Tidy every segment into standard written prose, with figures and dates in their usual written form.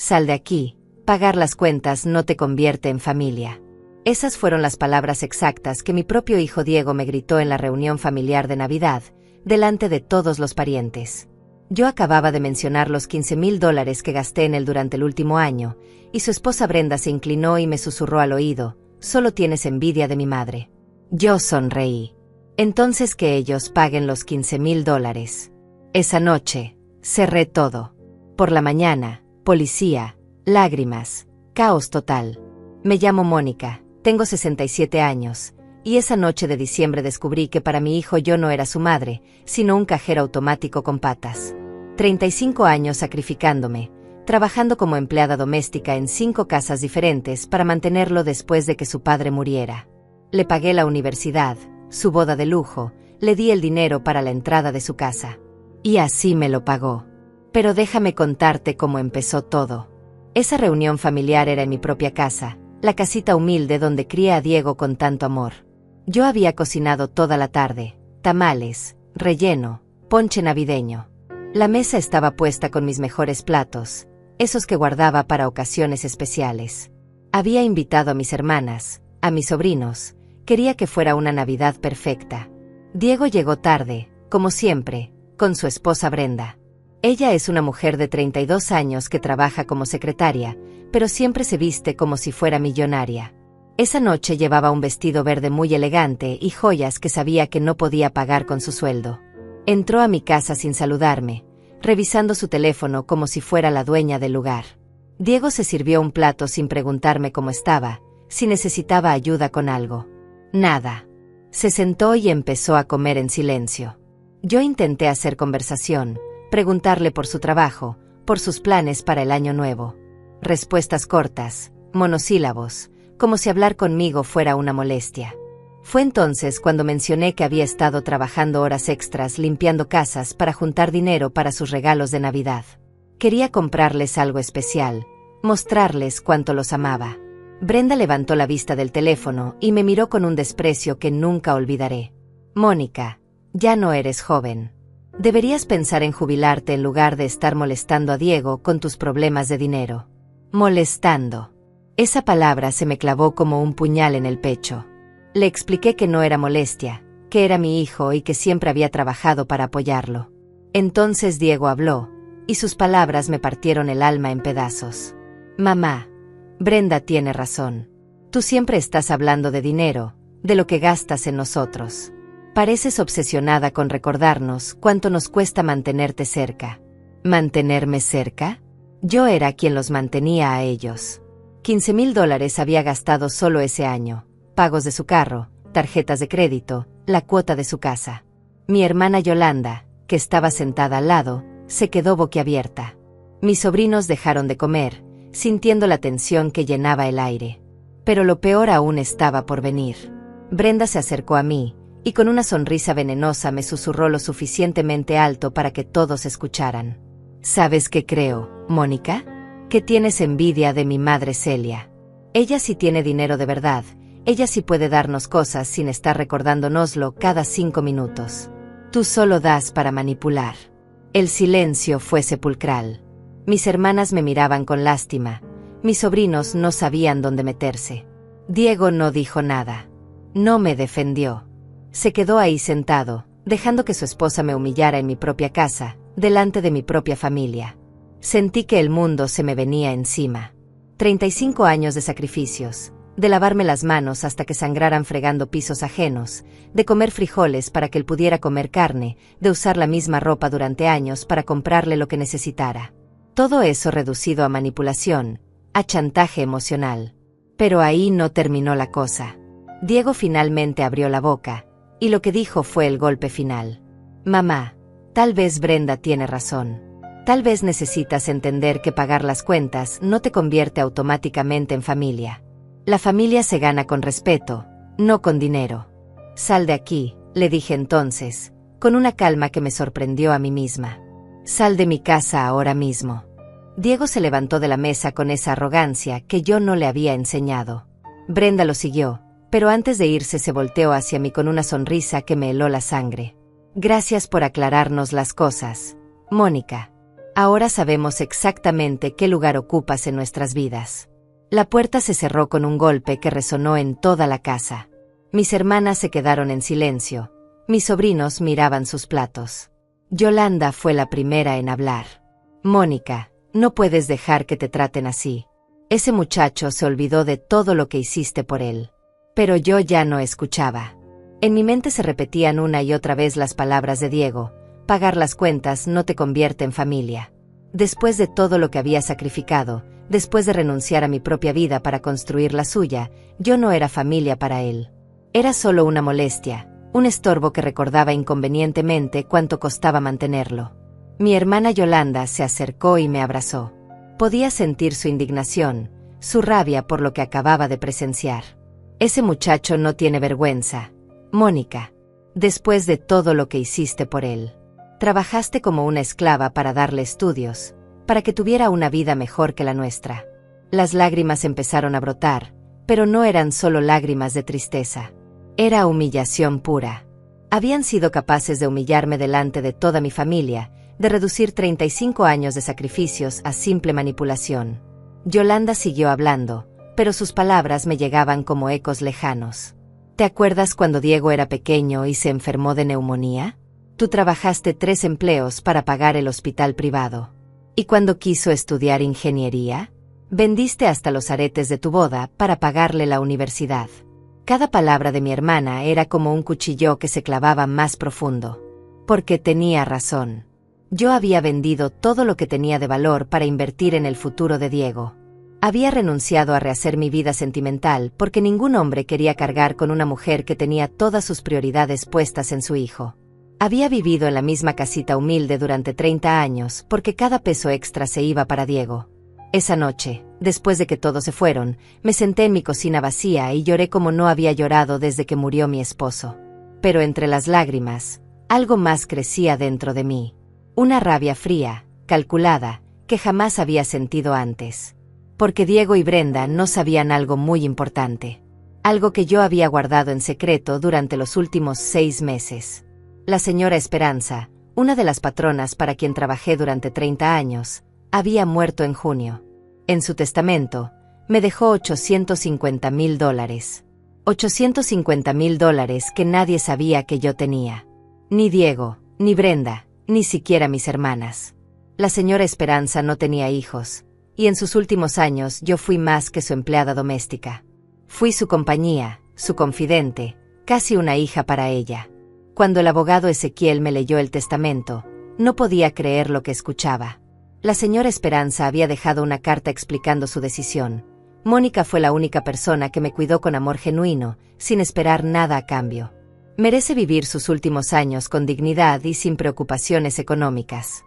Sal de aquí, pagar las cuentas no te convierte en familia. Esas fueron las palabras exactas que mi propio hijo Diego me gritó en la reunión familiar de Navidad, delante de todos los parientes. Yo acababa de mencionar los $15,000 que gasté en él durante el último año, y su esposa Brenda se inclinó y me susurró al oído: «Solo tienes envidia de mi madre». Yo sonreí. Entonces que ellos paguen los $15,000. Esa noche, cerré todo. Por la mañana, policía, lágrimas, caos total. Me llamo Mónica, tengo 67 años, y esa noche de diciembre descubrí que para mi hijo yo no era su madre, sino un cajero automático con patas. 35 años sacrificándome, trabajando como empleada doméstica en 5 casas diferentes para mantenerlo después de que su padre muriera. Le pagué la universidad, su boda de lujo, le di el dinero para la entrada de su casa. Y así me lo pagó. Pero déjame contarte cómo empezó todo. Esa reunión familiar era en mi propia casa, la casita humilde donde crié a Diego con tanto amor. Yo había cocinado toda la tarde, tamales, relleno, ponche navideño. La mesa estaba puesta con mis mejores platos, esos que guardaba para ocasiones especiales. Había invitado a mis hermanas, a mis sobrinos. Quería que fuera una Navidad perfecta. Diego llegó tarde, como siempre, con su esposa Brenda. Ella es una mujer de 32 años que trabaja como secretaria, pero siempre se viste como si fuera millonaria. Esa noche llevaba un vestido verde muy elegante y joyas que sabía que no podía pagar con su sueldo. Entró a mi casa sin saludarme, revisando su teléfono como si fuera la dueña del lugar. Diego se sirvió un plato sin preguntarme cómo estaba, si necesitaba ayuda con algo. Nada. Se sentó y empezó a comer en silencio. Yo intenté hacer conversación, preguntarle por su trabajo, por sus planes para el año nuevo. Respuestas cortas, monosílabos, como si hablar conmigo fuera una molestia. Fue entonces cuando mencioné que había estado trabajando horas extras limpiando casas para juntar dinero para sus regalos de Navidad. Quería comprarles algo especial, mostrarles cuánto los amaba. Brenda levantó la vista del teléfono y me miró con un desprecio que nunca olvidaré. «Mónica, ya no eres joven. Deberías pensar en jubilarte en lugar de estar molestando a Diego con tus problemas de dinero». Molestando. Esa palabra se me clavó como un puñal en el pecho. Le expliqué que no era molestia, que era mi hijo y que siempre había trabajado para apoyarlo. Entonces Diego habló, y sus palabras me partieron el alma en pedazos. «Mamá, Brenda tiene razón. Tú siempre estás hablando de dinero, de lo que gastas en nosotros. Pareces obsesionada con recordarnos cuánto nos cuesta mantenerte cerca». ¿Mantenerme cerca? Yo era quien los mantenía a ellos. $15,000 había gastado solo ese año, pagos de su carro, tarjetas de crédito, la cuota de su casa. Mi hermana Yolanda, que estaba sentada al lado, se quedó boquiabierta. Mis sobrinos dejaron de comer, sintiendo la tensión que llenaba el aire. Pero lo peor aún estaba por venir. Brenda se acercó a mí, y con una sonrisa venenosa me susurró lo suficientemente alto para que todos escucharan. «¿Sabes qué creo, Mónica? Que tienes envidia de mi madre Celia. Ella sí tiene dinero de verdad, ella sí puede darnos cosas sin estar recordándonoslo cada 5 minutos. Tú solo das para manipular». El silencio fue sepulcral. Mis hermanas me miraban con lástima, mis sobrinos no sabían dónde meterse. Diego no dijo nada. No me defendió. Se quedó ahí sentado, dejando que su esposa me humillara en mi propia casa, delante de mi propia familia. Sentí que el mundo se me venía encima. 35 años de sacrificios, de lavarme las manos hasta que sangraran fregando pisos ajenos, de comer frijoles para que él pudiera comer carne, de usar la misma ropa durante años para comprarle lo que necesitara. Todo eso reducido a manipulación, a chantaje emocional. Pero ahí no terminó la cosa. Diego finalmente abrió la boca, y lo que dijo fue el golpe final. «Mamá, tal vez Brenda tiene razón. Tal vez necesitas entender que pagar las cuentas no te convierte automáticamente en familia. La familia se gana con respeto, no con dinero. Sal de aquí», le dije entonces, con una calma que me sorprendió a mí misma. «Sal de mi casa ahora mismo». Diego se levantó de la mesa con esa arrogancia que yo no le había enseñado. Brenda lo siguió, pero antes de irse se volteó hacia mí con una sonrisa que me heló la sangre. «Gracias por aclararnos las cosas, Mónica. Ahora sabemos exactamente qué lugar ocupas en nuestras vidas. La puerta se cerró con un golpe que resonó en toda la casa. Mis hermanas se quedaron en silencio. Mis sobrinos miraban sus platos. Yolanda fue la primera en hablar. Mónica, no puedes dejar que te traten así. Ese muchacho se olvidó de todo lo que hiciste por él. Pero yo ya no escuchaba. En mi mente se repetían una y otra vez las palabras de Diego: pagar las cuentas no te convierte en familia. Después de todo lo que había sacrificado, después de renunciar a mi propia vida para construir la suya, yo no era familia para él. Era solo una molestia, un estorbo que recordaba inconvenientemente cuánto costaba mantenerlo. Mi hermana Yolanda se acercó y me abrazó. Podía sentir su indignación, su rabia por lo que acababa de presenciar. Ese muchacho no tiene vergüenza. Mónica, después de todo lo que hiciste por él. Trabajaste como una esclava para darle estudios, para que tuviera una vida mejor que la nuestra. Las lágrimas empezaron a brotar, pero no eran solo lágrimas de tristeza. Era humillación pura. Habían sido capaces de humillarme delante de toda mi familia, de reducir 35 años de sacrificios a simple manipulación. Yolanda siguió hablando, pero sus palabras me llegaban como ecos lejanos. ¿Te acuerdas cuando Diego era pequeño y se enfermó de neumonía? Tú trabajaste 3 empleos para pagar el hospital privado. ¿Y cuando quiso estudiar ingeniería? Vendiste hasta los aretes de tu boda para pagarle la universidad. Cada palabra de mi hermana era como un cuchillo que se clavaba más profundo. Porque tenía razón. Yo había vendido todo lo que tenía de valor para invertir en el futuro de Diego. Había renunciado a rehacer mi vida sentimental porque ningún hombre quería cargar con una mujer que tenía todas sus prioridades puestas en su hijo. Había vivido en la misma casita humilde durante 30 años porque cada peso extra se iba para Diego. Esa noche, después de que todos se fueron, me senté en mi cocina vacía y lloré como no había llorado desde que murió mi esposo. Pero entre las lágrimas, algo más crecía dentro de mí. Una rabia fría, calculada, que jamás había sentido antes. Porque Diego y Brenda no sabían algo muy importante. Algo que yo había guardado en secreto durante los últimos 6 meses. La señora Esperanza, una de las patronas para quien trabajé durante 30 años, había muerto en junio. En su testamento, me dejó $850,000. $850,000 que nadie sabía que yo tenía. Ni Diego, ni Brenda, ni siquiera mis hermanas. La señora Esperanza no tenía hijos, y en sus últimos años yo fui más que su empleada doméstica. Fui su compañía, su confidente, casi una hija para ella. Cuando el abogado Ezequiel me leyó el testamento, no podía creer lo que escuchaba. La señora Esperanza había dejado una carta explicando su decisión. Mónica fue la única persona que me cuidó con amor genuino, sin esperar nada a cambio. Merece vivir sus últimos años con dignidad y sin preocupaciones económicas.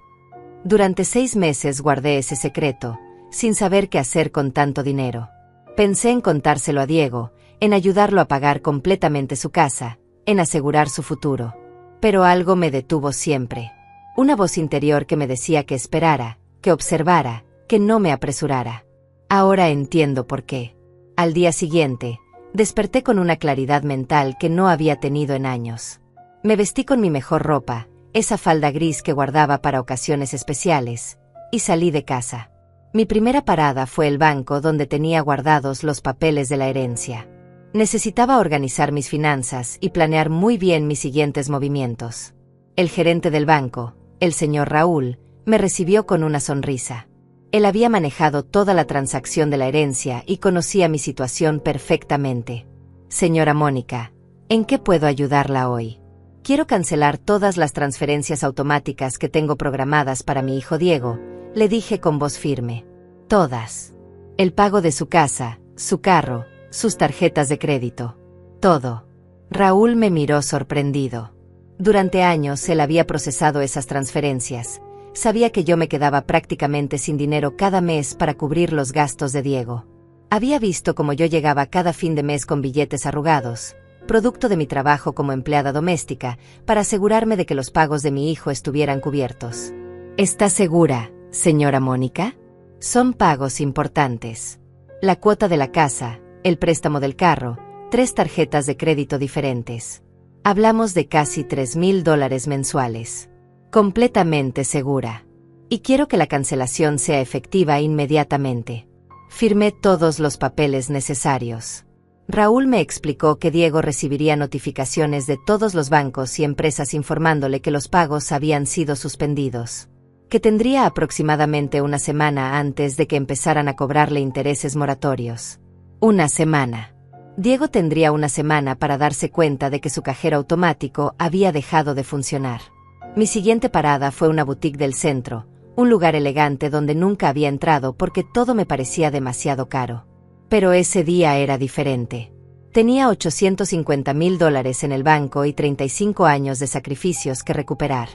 Durante 6 meses guardé ese secreto, sin saber qué hacer con tanto dinero. Pensé en contárselo a Diego, en ayudarlo a pagar completamente su casa, en asegurar su futuro. Pero algo me detuvo siempre. Una voz interior que me decía que esperara, que observara, que no me apresurara. Ahora entiendo por qué. Al día siguiente, desperté con una claridad mental que no había tenido en años. Me vestí con mi mejor ropa, esa falda gris que guardaba para ocasiones especiales, y salí de casa. Mi primera parada fue el banco donde tenía guardados los papeles de la herencia. Necesitaba organizar mis finanzas y planear muy bien mis siguientes movimientos. El gerente del banco, el señor Raúl, me recibió con una sonrisa. Él había manejado toda la transacción de la herencia y conocía mi situación perfectamente. Señora Mónica, ¿en qué puedo ayudarla hoy? Quiero cancelar todas las transferencias automáticas que tengo programadas para mi hijo Diego, le dije con voz firme. Todas. El pago de su casa, su carro, sus tarjetas de crédito. Todo. Raúl me miró sorprendido. Durante años él había procesado esas transferencias. Sabía que yo me quedaba prácticamente sin dinero cada mes para cubrir los gastos de Diego. Había visto cómo yo llegaba cada fin de mes con billetes arrugados, producto de mi trabajo como empleada doméstica, para asegurarme de que los pagos de mi hijo estuvieran cubiertos. ¿Está segura, señora Mónica? Son pagos importantes. La cuota de la casa, el préstamo del carro, 3 tarjetas de crédito diferentes. Hablamos de casi $3,000 mensuales. Completamente segura. Y quiero que la cancelación sea efectiva inmediatamente. Firmé todos los papeles necesarios. Raúl me explicó que Diego recibiría notificaciones de todos los bancos y empresas informándole que los pagos habían sido suspendidos, que tendría aproximadamente una semana antes de que empezaran a cobrarle intereses moratorios. Una semana. Diego tendría una semana para darse cuenta de que su cajero automático había dejado de funcionar. Mi siguiente parada fue una boutique del centro, un lugar elegante donde nunca había entrado porque todo me parecía demasiado caro. Pero ese día era diferente. Tenía $850,000 en el banco y 35 años de sacrificios que recuperar.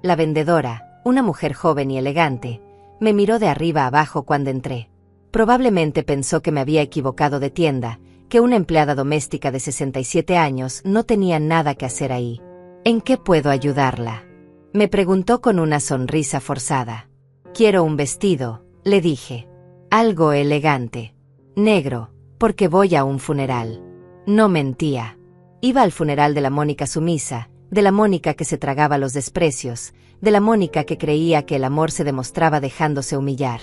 La vendedora, una mujer joven y elegante, me miró de arriba abajo cuando entré. Probablemente pensó que me había equivocado de tienda, que una empleada doméstica de 67 años no tenía nada que hacer ahí. ¿En qué puedo ayudarla?, me preguntó con una sonrisa forzada. Quiero un vestido, le dije. Algo elegante. Negro, porque voy a un funeral. No mentía. Iba al funeral de la Mónica sumisa, de la Mónica que se tragaba los desprecios, de la Mónica que creía que el amor se demostraba dejándose humillar.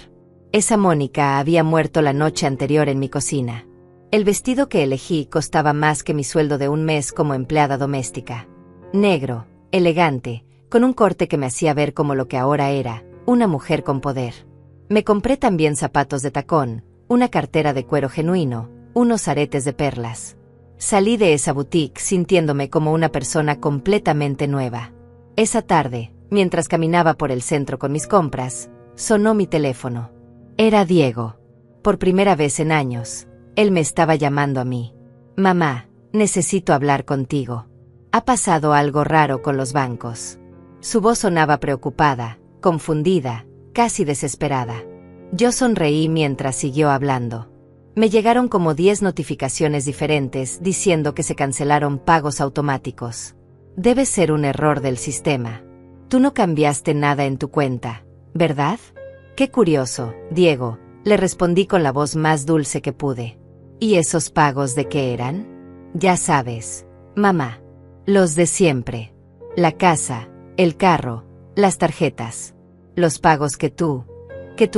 Esa Mónica había muerto la noche anterior en mi cocina. El vestido que elegí costaba más que mi sueldo de un mes como empleada doméstica. Negro, elegante, con un corte que me hacía ver como lo que ahora era, una mujer con poder. Me compré también zapatos de tacón, una cartera de cuero genuino, unos aretes de perlas. Salí de esa boutique sintiéndome como una persona completamente nueva. Esa tarde, mientras caminaba por el centro con mis compras, sonó mi teléfono. Era Diego. Por primera vez en años, él me estaba llamando a mí. Mamá, necesito hablar contigo. Ha pasado algo raro con los bancos. Su voz sonaba preocupada, confundida, casi desesperada. Yo sonreí mientras siguió hablando. Me llegaron como 10 notificaciones diferentes diciendo que se cancelaron pagos automáticos. Debe ser un error del sistema. Tú no cambiaste nada en tu cuenta, ¿verdad? Qué curioso, Diego, le respondí con la voz más dulce que pude. ¿Y esos pagos de qué eran? Ya sabes, mamá. Los de siempre. La casa, el carro, las tarjetas. Los pagos que tú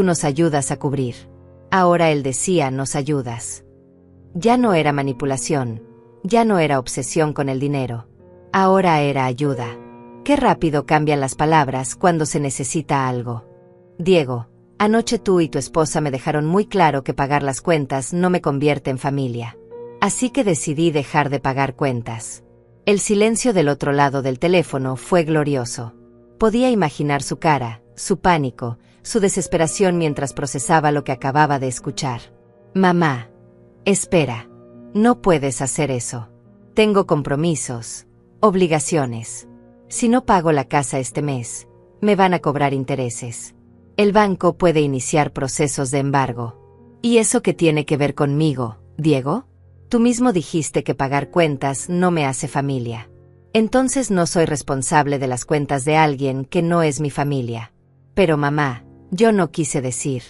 nos ayudas a cubrir. Ahora él decía nos ayudas. Ya no era manipulación, ya no era obsesión con el dinero. Ahora era ayuda. Qué rápido cambian las palabras cuando se necesita algo. Diego, anoche tú y tu esposa me dejaron muy claro que pagar las cuentas no me convierte en familia. Así que decidí dejar de pagar cuentas. El silencio del otro lado del teléfono fue glorioso. Podía imaginar su cara, su pánico, su desesperación mientras procesaba lo que acababa de escuchar. Mamá, espera. No puedes hacer eso. Tengo compromisos, obligaciones. Si no pago la casa este mes, me van a cobrar intereses. El banco puede iniciar procesos de embargo. ¿Y eso qué tiene que ver conmigo, Diego? Tú mismo dijiste que pagar cuentas no me hace familia. Entonces no soy responsable de las cuentas de alguien que no es mi familia. Pero mamá, yo no quise decir.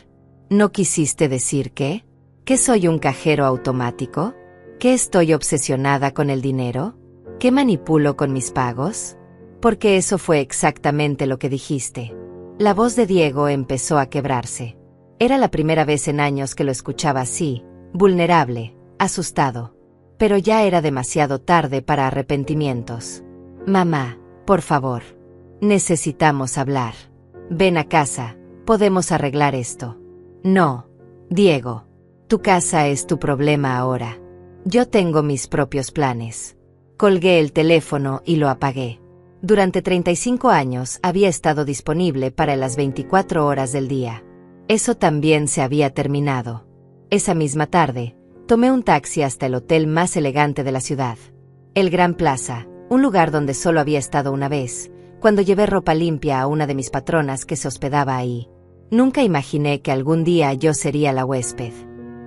¿No quisiste decir qué? ¿Que soy un cajero automático? ¿Que estoy obsesionada con el dinero? ¿Que manipulo con mis pagos? Porque eso fue exactamente lo que dijiste. La voz de Diego empezó a quebrarse. Era la primera vez en años que lo escuchaba así, vulnerable, asustado. Pero ya era demasiado tarde para arrepentimientos. Mamá, por favor. Necesitamos hablar. Ven a casa, podemos arreglar esto. No, Diego. Tu casa es tu problema ahora. Yo tengo mis propios planes. Colgué el teléfono y lo apagué. Durante 35 años había estado disponible para las 24 horas del día. Eso también se había terminado. Esa misma tarde, tomé un taxi hasta el hotel más elegante de la ciudad. El Gran Plaza, un lugar donde solo había estado una vez, cuando llevé ropa limpia a una de mis patronas que se hospedaba ahí. Nunca imaginé que algún día yo sería la huésped.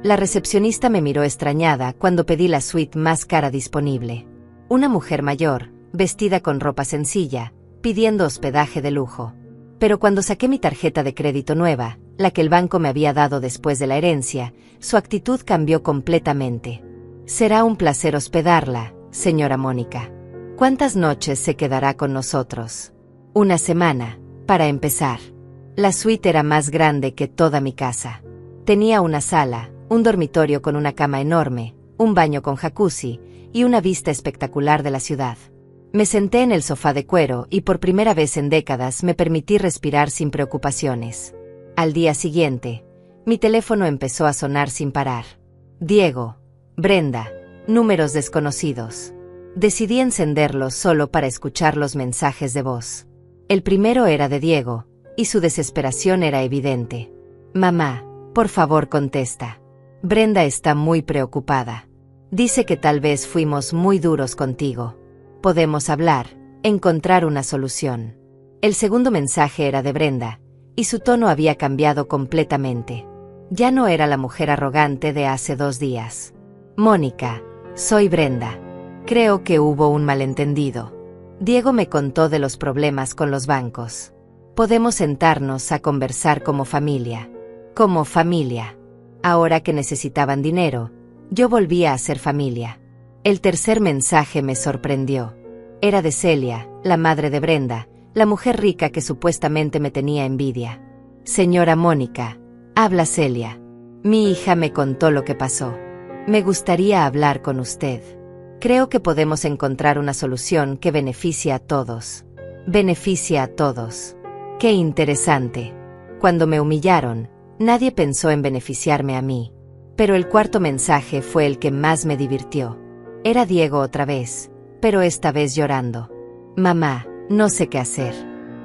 La recepcionista me miró extrañada cuando pedí la suite más cara disponible. Una mujer mayor, vestida con ropa sencilla, pidiendo hospedaje de lujo. Pero cuando saqué mi tarjeta de crédito nueva, la que el banco me había dado después de la herencia, su actitud cambió completamente. Será un placer hospedarla, señora Mónica. ¿Cuántas noches se quedará con nosotros? Una semana, para empezar. La suite era más grande que toda mi casa. Tenía una sala, un dormitorio con una cama enorme, un baño con jacuzzi y una vista espectacular de la ciudad. Me senté en el sofá de cuero y por primera vez en décadas me permití respirar sin preocupaciones. Al día siguiente, mi teléfono empezó a sonar sin parar. Diego, Brenda, números desconocidos. Decidí encenderlos solo para escuchar los mensajes de voz. El primero era de Diego, y su desesperación era evidente. Mamá, por favor contesta. Brenda está muy preocupada. Dice que tal vez fuimos muy duros contigo. Podemos hablar, encontrar una solución. El segundo mensaje era de Brenda, y su tono había cambiado completamente. Ya no era la mujer arrogante de hace 2 días. Mónica, soy Brenda. Creo que hubo un malentendido. Diego me contó de los problemas con los bancos. Podemos sentarnos a conversar como familia. Como familia. Ahora que necesitaban dinero, yo volvía a ser familia. El tercer mensaje me sorprendió. Era de Celia, la madre de Brenda, la mujer rica que supuestamente me tenía envidia. Señora Mónica, habla Celia. Mi hija me contó lo que pasó. Me gustaría hablar con usted. Creo que podemos encontrar una solución que beneficie a todos. Beneficia a todos. Qué interesante. Cuando me humillaron, nadie pensó en beneficiarme a mí. Pero el cuarto mensaje fue el que más me divirtió. Era Diego otra vez, pero esta vez llorando. Mamá, no sé qué hacer.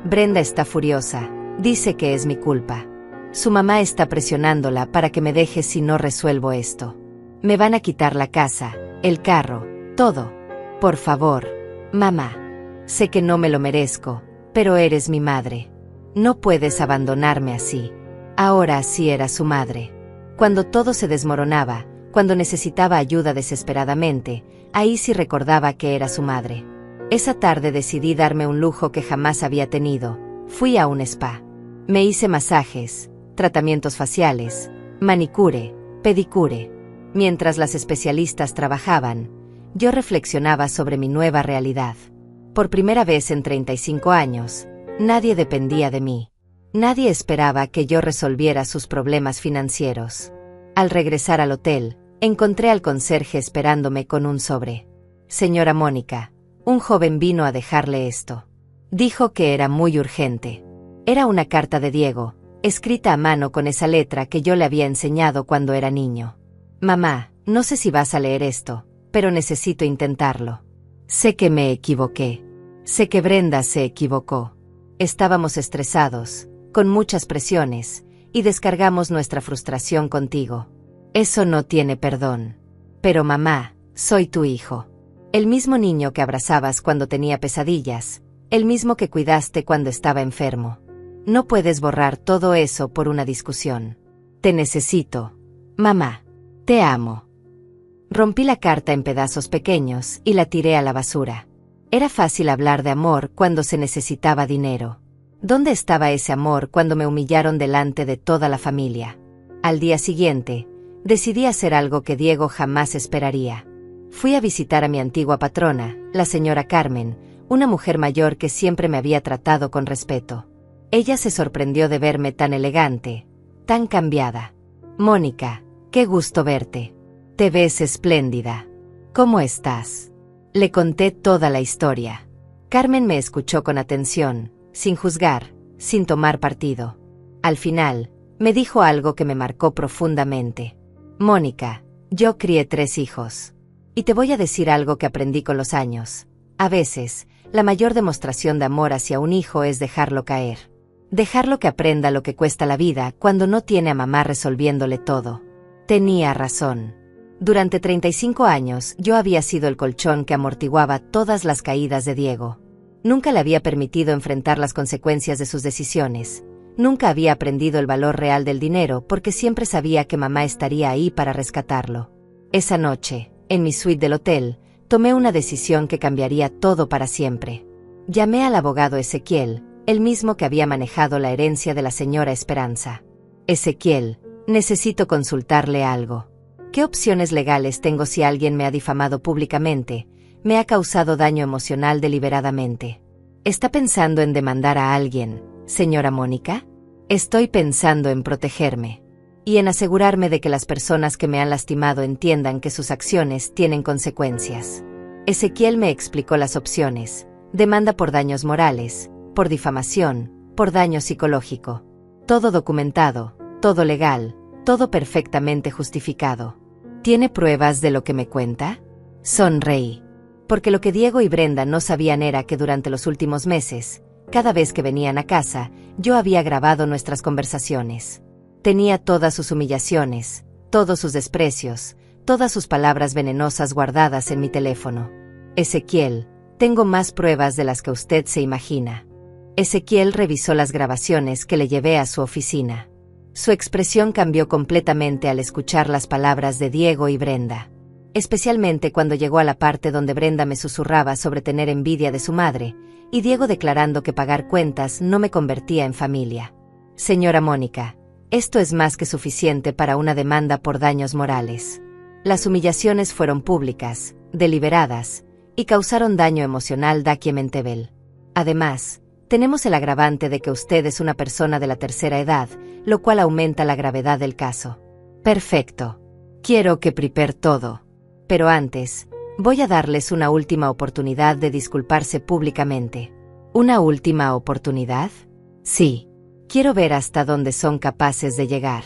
Brenda está furiosa, dice que es mi culpa. Su mamá está presionándola para que me deje si no resuelvo esto. Me van a quitar la casa, el carro, todo. Por favor, mamá. Sé que no me lo merezco, pero eres mi madre. No puedes abandonarme así. Ahora sí era su madre. Cuando todo se desmoronaba, cuando necesitaba ayuda desesperadamente, ahí sí recordaba que era su madre. Esa tarde decidí darme un lujo que jamás había tenido. Fui a un spa. Me hice masajes, tratamientos faciales, manicure, pedicure. Mientras las especialistas trabajaban, yo reflexionaba sobre mi nueva realidad. Por primera vez en 35 años, nadie dependía de mí. Nadie esperaba que yo resolviera sus problemas financieros. Al regresar al hotel, encontré al conserje esperándome con un sobre. Señora Mónica, un joven vino a dejarle esto. Dijo que era muy urgente. Era una carta de Diego, escrita a mano con esa letra que yo le había enseñado cuando era niño. Mamá, no sé si vas a leer esto, pero necesito intentarlo. Sé que me equivoqué. Sé que Brenda se equivocó. Estábamos estresados, con muchas presiones, y descargamos nuestra frustración contigo. Eso no tiene perdón. Pero mamá, soy tu hijo. El mismo niño que abrazabas cuando tenía pesadillas, el mismo que cuidaste cuando estaba enfermo. No puedes borrar todo eso por una discusión. Te necesito. Mamá. Te amo. Rompí la carta en pedazos pequeños y la tiré a la basura. Era fácil hablar de amor cuando se necesitaba dinero. ¿Dónde estaba ese amor cuando me humillaron delante de toda la familia? Al día siguiente, decidí hacer algo que Diego jamás esperaría. Fui a visitar a mi antigua patrona, la señora Carmen, una mujer mayor que siempre me había tratado con respeto. Ella se sorprendió de verme tan elegante, tan cambiada. Mónica, qué gusto verte. Te ves espléndida. ¿Cómo estás? Le conté toda la historia. Carmen me escuchó con atención, sin juzgar, sin tomar partido. Al final, me dijo algo que me marcó profundamente. Mónica, yo crié 3 hijos. Y te voy a decir algo que aprendí con los años. A veces, la mayor demostración de amor hacia un hijo es dejarlo caer. Dejarlo que aprenda lo que cuesta la vida cuando no tiene a mamá resolviéndole todo. Tenía razón. Durante 35 años yo había sido el colchón que amortiguaba todas las caídas de Diego. Nunca le había permitido enfrentar las consecuencias de sus decisiones. Nunca había aprendido el valor real del dinero porque siempre sabía que mamá estaría ahí para rescatarlo. Esa noche, en mi suite del hotel, tomé una decisión que cambiaría todo para siempre. Llamé al abogado Ezequiel, el mismo que había manejado la herencia de la señora Esperanza. Ezequiel, necesito consultarle algo. ¿Qué opciones legales tengo si alguien me ha difamado públicamente, me ha causado daño emocional deliberadamente? ¿Está pensando en demandar a alguien, señora Mónica? Estoy pensando en protegerme y en asegurarme de que las personas que me han lastimado entiendan que sus acciones tienen consecuencias. Ezequiel me explicó las opciones: demanda por daños morales, por difamación, por daño psicológico. Todo documentado, todo legal, todo perfectamente justificado. ¿Tiene pruebas de lo que me cuenta? Sonreí. Porque lo que Diego y Brenda no sabían era que durante los últimos meses, cada vez que venían a casa, yo había grabado nuestras conversaciones. Tenía todas sus humillaciones, todos sus desprecios, todas sus palabras venenosas guardadas en mi teléfono. Ezequiel, tengo más pruebas de las que usted se imagina. Ezequiel revisó las grabaciones que le llevé a su oficina. Su expresión cambió completamente al escuchar las palabras de Diego y Brenda. Especialmente cuando llegó a la parte donde Brenda me susurraba sobre tener envidia de su madre, y Diego declarando que pagar cuentas no me convertía en familia. Señora Mónica, esto es más que suficiente para una demanda por daños morales. Las humillaciones fueron públicas, deliberadas, y causaron daño emocional documentable. Además, tenemos el agravante de que usted es una persona de la tercera edad, lo cual aumenta la gravedad del caso. Perfecto. Quiero que prepare todo. Pero antes, voy a darles una última oportunidad de disculparse públicamente. ¿Una última oportunidad? Sí. Quiero ver hasta dónde son capaces de llegar.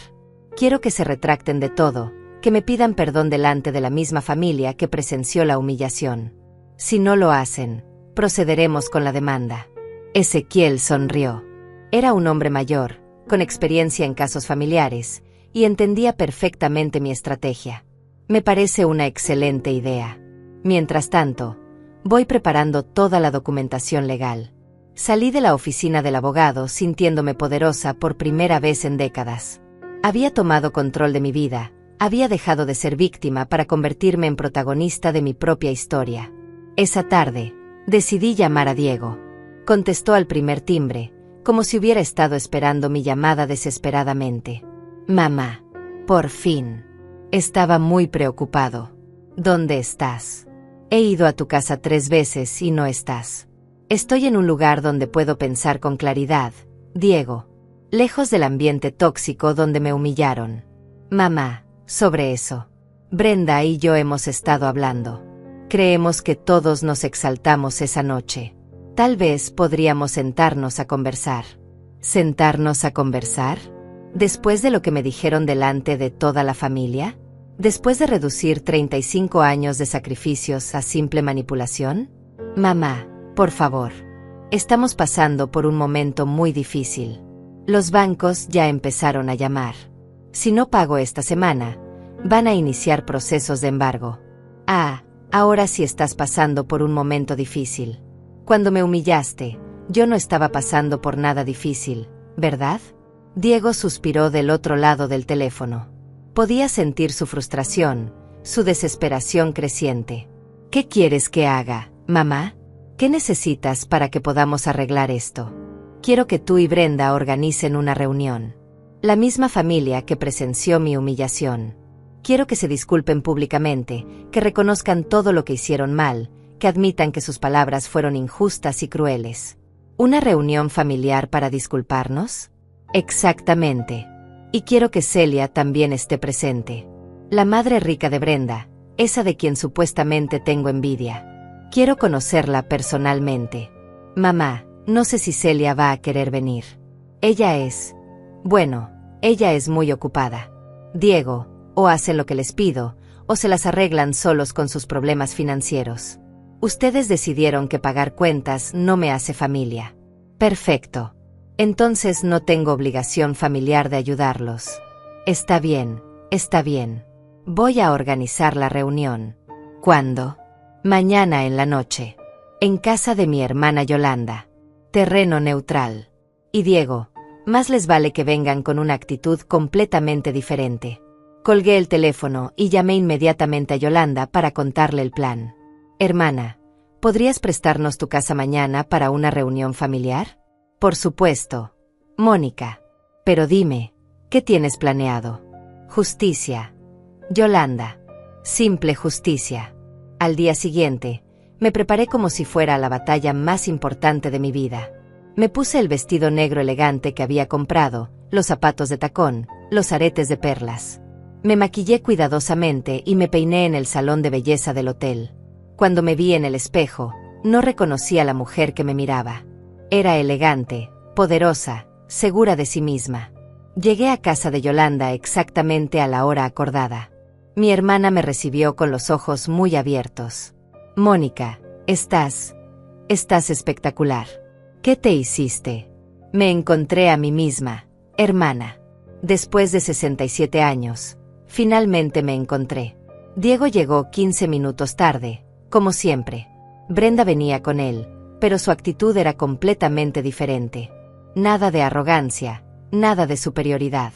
Quiero que se retracten de todo, que me pidan perdón delante de la misma familia que presenció la humillación. Si no lo hacen, procederemos con la demanda. Ezequiel sonrió. Era un hombre mayor, con experiencia en casos familiares, y entendía perfectamente mi estrategia. Me parece una excelente idea. Mientras tanto, voy preparando toda la documentación legal. Salí de la oficina del abogado sintiéndome poderosa por primera vez en décadas. Había tomado control de mi vida, había dejado de ser víctima para convertirme en protagonista de mi propia historia. Esa tarde, decidí llamar a Diego. Contestó al primer timbre, como si hubiera estado esperando mi llamada desesperadamente. Mamá, por fin. Estaba muy preocupado. ¿Dónde estás? He ido a tu casa 3 veces y no estás. Estoy en un lugar donde puedo pensar con claridad, Diego. Lejos del ambiente tóxico donde me humillaron. Mamá, sobre eso. Brenda y yo hemos estado hablando. Creemos que todos nos exaltamos esa noche. Tal vez podríamos sentarnos a conversar. ¿Sentarnos a conversar? ¿Después de lo que me dijeron delante de toda la familia? ¿Después de reducir 35 años de sacrificios a simple manipulación? Mamá, por favor. Estamos pasando por un momento muy difícil. Los bancos ya empezaron a llamar. Si no pago esta semana, van a iniciar procesos de embargo. Ahora sí estás pasando por un momento difícil. Cuando me humillaste, yo no estaba pasando por nada difícil, ¿verdad? Diego suspiró del otro lado del teléfono. Podía sentir su frustración, su desesperación creciente. ¿Qué quieres que haga, mamá? ¿Qué necesitas para que podamos arreglar esto? Quiero que tú y Brenda organicen una reunión. La misma familia que presenció mi humillación. Quiero que se disculpen públicamente, que reconozcan todo lo que hicieron mal, que admitan que sus palabras fueron injustas y crueles. ¿Una reunión familiar para disculparnos? Exactamente. Y quiero que Celia también esté presente. La madre rica de Brenda, esa de quien supuestamente tengo envidia. Quiero conocerla personalmente. Mamá, no sé si Celia va a querer venir. Ella es muy ocupada. Diego, o hacen lo que les pido, o se las arreglan solos con sus problemas financieros. Ustedes decidieron que pagar cuentas no me hace familia. Perfecto. Entonces no tengo obligación familiar de ayudarlos. Está bien, está bien. Voy a organizar la reunión. ¿Cuándo? Mañana en la noche. En casa de mi hermana Yolanda. Terreno neutral. Y Diego, más les vale que vengan con una actitud completamente diferente. Colgué el teléfono y llamé inmediatamente a Yolanda para contarle el plan. Hermana, ¿podrías prestarnos tu casa mañana para una reunión familiar? Por supuesto, Mónica. Pero dime, ¿qué tienes planeado? Justicia. Yolanda. Simple justicia. Al día siguiente, me preparé como si fuera la batalla más importante de mi vida. Me puse el vestido negro elegante que había comprado, los zapatos de tacón, los aretes de perlas. Me maquillé cuidadosamente y me peiné en el salón de belleza del hotel. Cuando me vi en el espejo, no reconocí a la mujer que me miraba. Era elegante, poderosa, segura de sí misma. Llegué a casa de Yolanda exactamente a la hora acordada. Mi hermana me recibió con los ojos muy abiertos. Mónica, estás espectacular. ¿Qué te hiciste? Me encontré a mí misma, hermana. Después de 67 años, finalmente me encontré. Diego llegó 15 minutos tarde, como siempre. Brenda venía con él, pero su actitud era completamente diferente. Nada de arrogancia, nada de superioridad.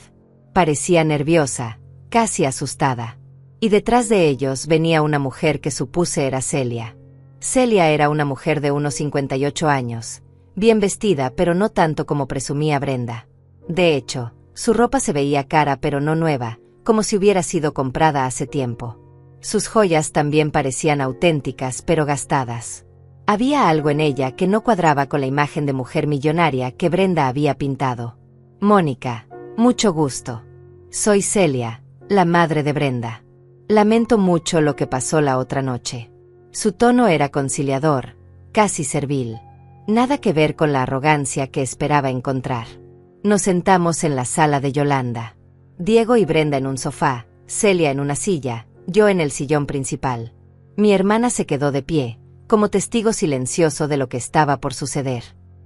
Parecía nerviosa, casi asustada. Y detrás de ellos venía una mujer que supuse era Celia. Celia era una mujer de unos 58 años, bien vestida pero no tanto como presumía Brenda. De hecho, su ropa se veía cara pero no nueva, como si hubiera sido comprada hace tiempo. Sus joyas también parecían auténticas pero gastadas. Había algo en ella que no cuadraba con la imagen de mujer millonaria que Brenda había pintado. Mónica, mucho gusto. Soy Celia, la madre de Brenda. Lamento mucho lo que pasó la otra noche. Su tono era conciliador, casi servil. Nada que ver con la arrogancia que esperaba encontrar. Nos sentamos en la sala de Yolanda. Diego y Brenda en un sofá, Celia en una silla, yo en el sillón principal. Mi hermana se quedó de pie, como testigo silencioso de lo que estaba por suceder.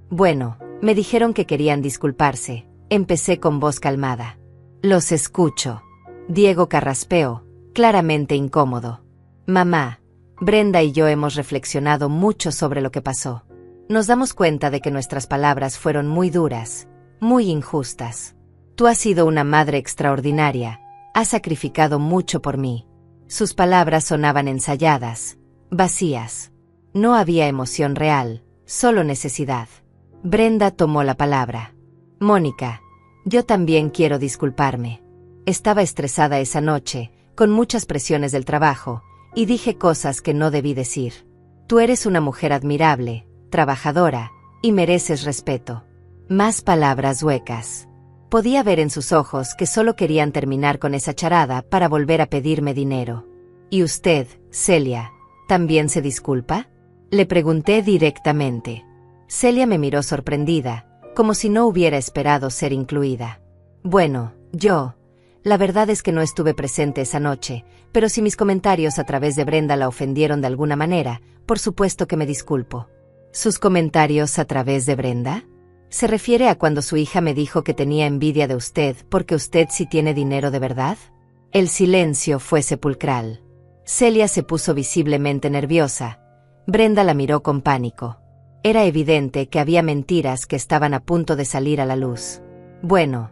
Bueno, me dijeron que querían disculparse. Empecé con voz calmada. Los escucho. Diego carraspeó, claramente incómodo. Mamá, Brenda y yo hemos reflexionado mucho sobre lo que pasó. Nos damos cuenta de que nuestras palabras fueron muy duras, muy injustas. Tú has sido una madre extraordinaria, has sacrificado mucho por mí. Sus palabras sonaban ensayadas, vacías. No había emoción real, solo necesidad. Brenda tomó la palabra. Mónica, yo también quiero disculparme. Estaba estresada esa noche, con muchas presiones del trabajo, y dije cosas que no debí decir. Tú eres una mujer admirable, trabajadora, y mereces respeto. Más palabras huecas. Podía ver en sus ojos que solo querían terminar con esa charada para volver a pedirme dinero. ¿Y usted, Celia, también se disculpa? Le pregunté directamente. Celia me miró sorprendida, como si no hubiera esperado ser incluida. Bueno, la verdad es que no estuve presente esa noche, pero si mis comentarios a través de Brenda la ofendieron de alguna manera, por supuesto que me disculpo. ¿Sus comentarios a través de Brenda? ¿Se refiere a cuando su hija me dijo que tenía envidia de usted porque usted sí tiene dinero de verdad? El silencio fue sepulcral. Celia se puso visiblemente nerviosa. Brenda la miró con pánico. Era evidente que había mentiras que estaban a punto de salir a la luz. Bueno,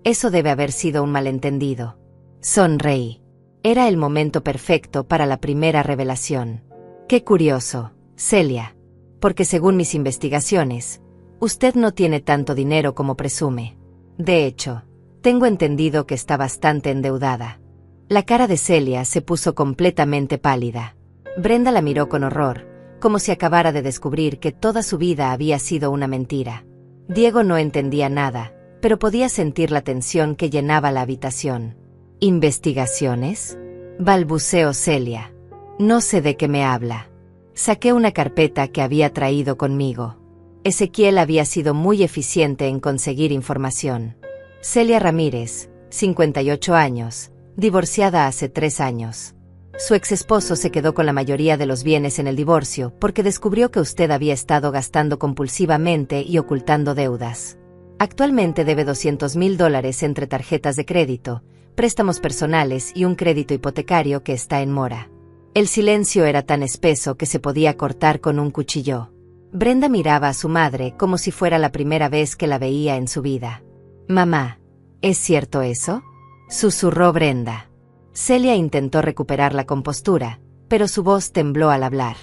eso debe haber sido un malentendido. Sonreí. Era el momento perfecto para la primera revelación. Qué curioso, Celia. Porque según mis investigaciones, usted no tiene tanto dinero como presume. De hecho, tengo entendido que está bastante endeudada. La cara de Celia se puso completamente pálida. Brenda la miró con horror, como si acabara de descubrir que toda su vida había sido una mentira. Diego no entendía nada, pero podía sentir la tensión que llenaba la habitación. ¿Investigaciones? Balbuceó Celia. No sé de qué me habla. Saqué una carpeta que había traído conmigo. Ezequiel había sido muy eficiente en conseguir información. Celia Ramírez, 58 años, divorciada hace 3 años. Su exesposo se quedó con la mayoría de los bienes en el divorcio porque descubrió que usted había estado gastando compulsivamente y ocultando deudas. Actualmente debe $200,000 entre tarjetas de crédito, préstamos personales y un crédito hipotecario que está en mora. El silencio era tan espeso que se podía cortar con un cuchillo. Brenda miraba a su madre como si fuera la primera vez que la veía en su vida. «Mamá, ¿es cierto eso?», susurró Brenda. Celia intentó recuperar la compostura, pero su voz tembló al hablar.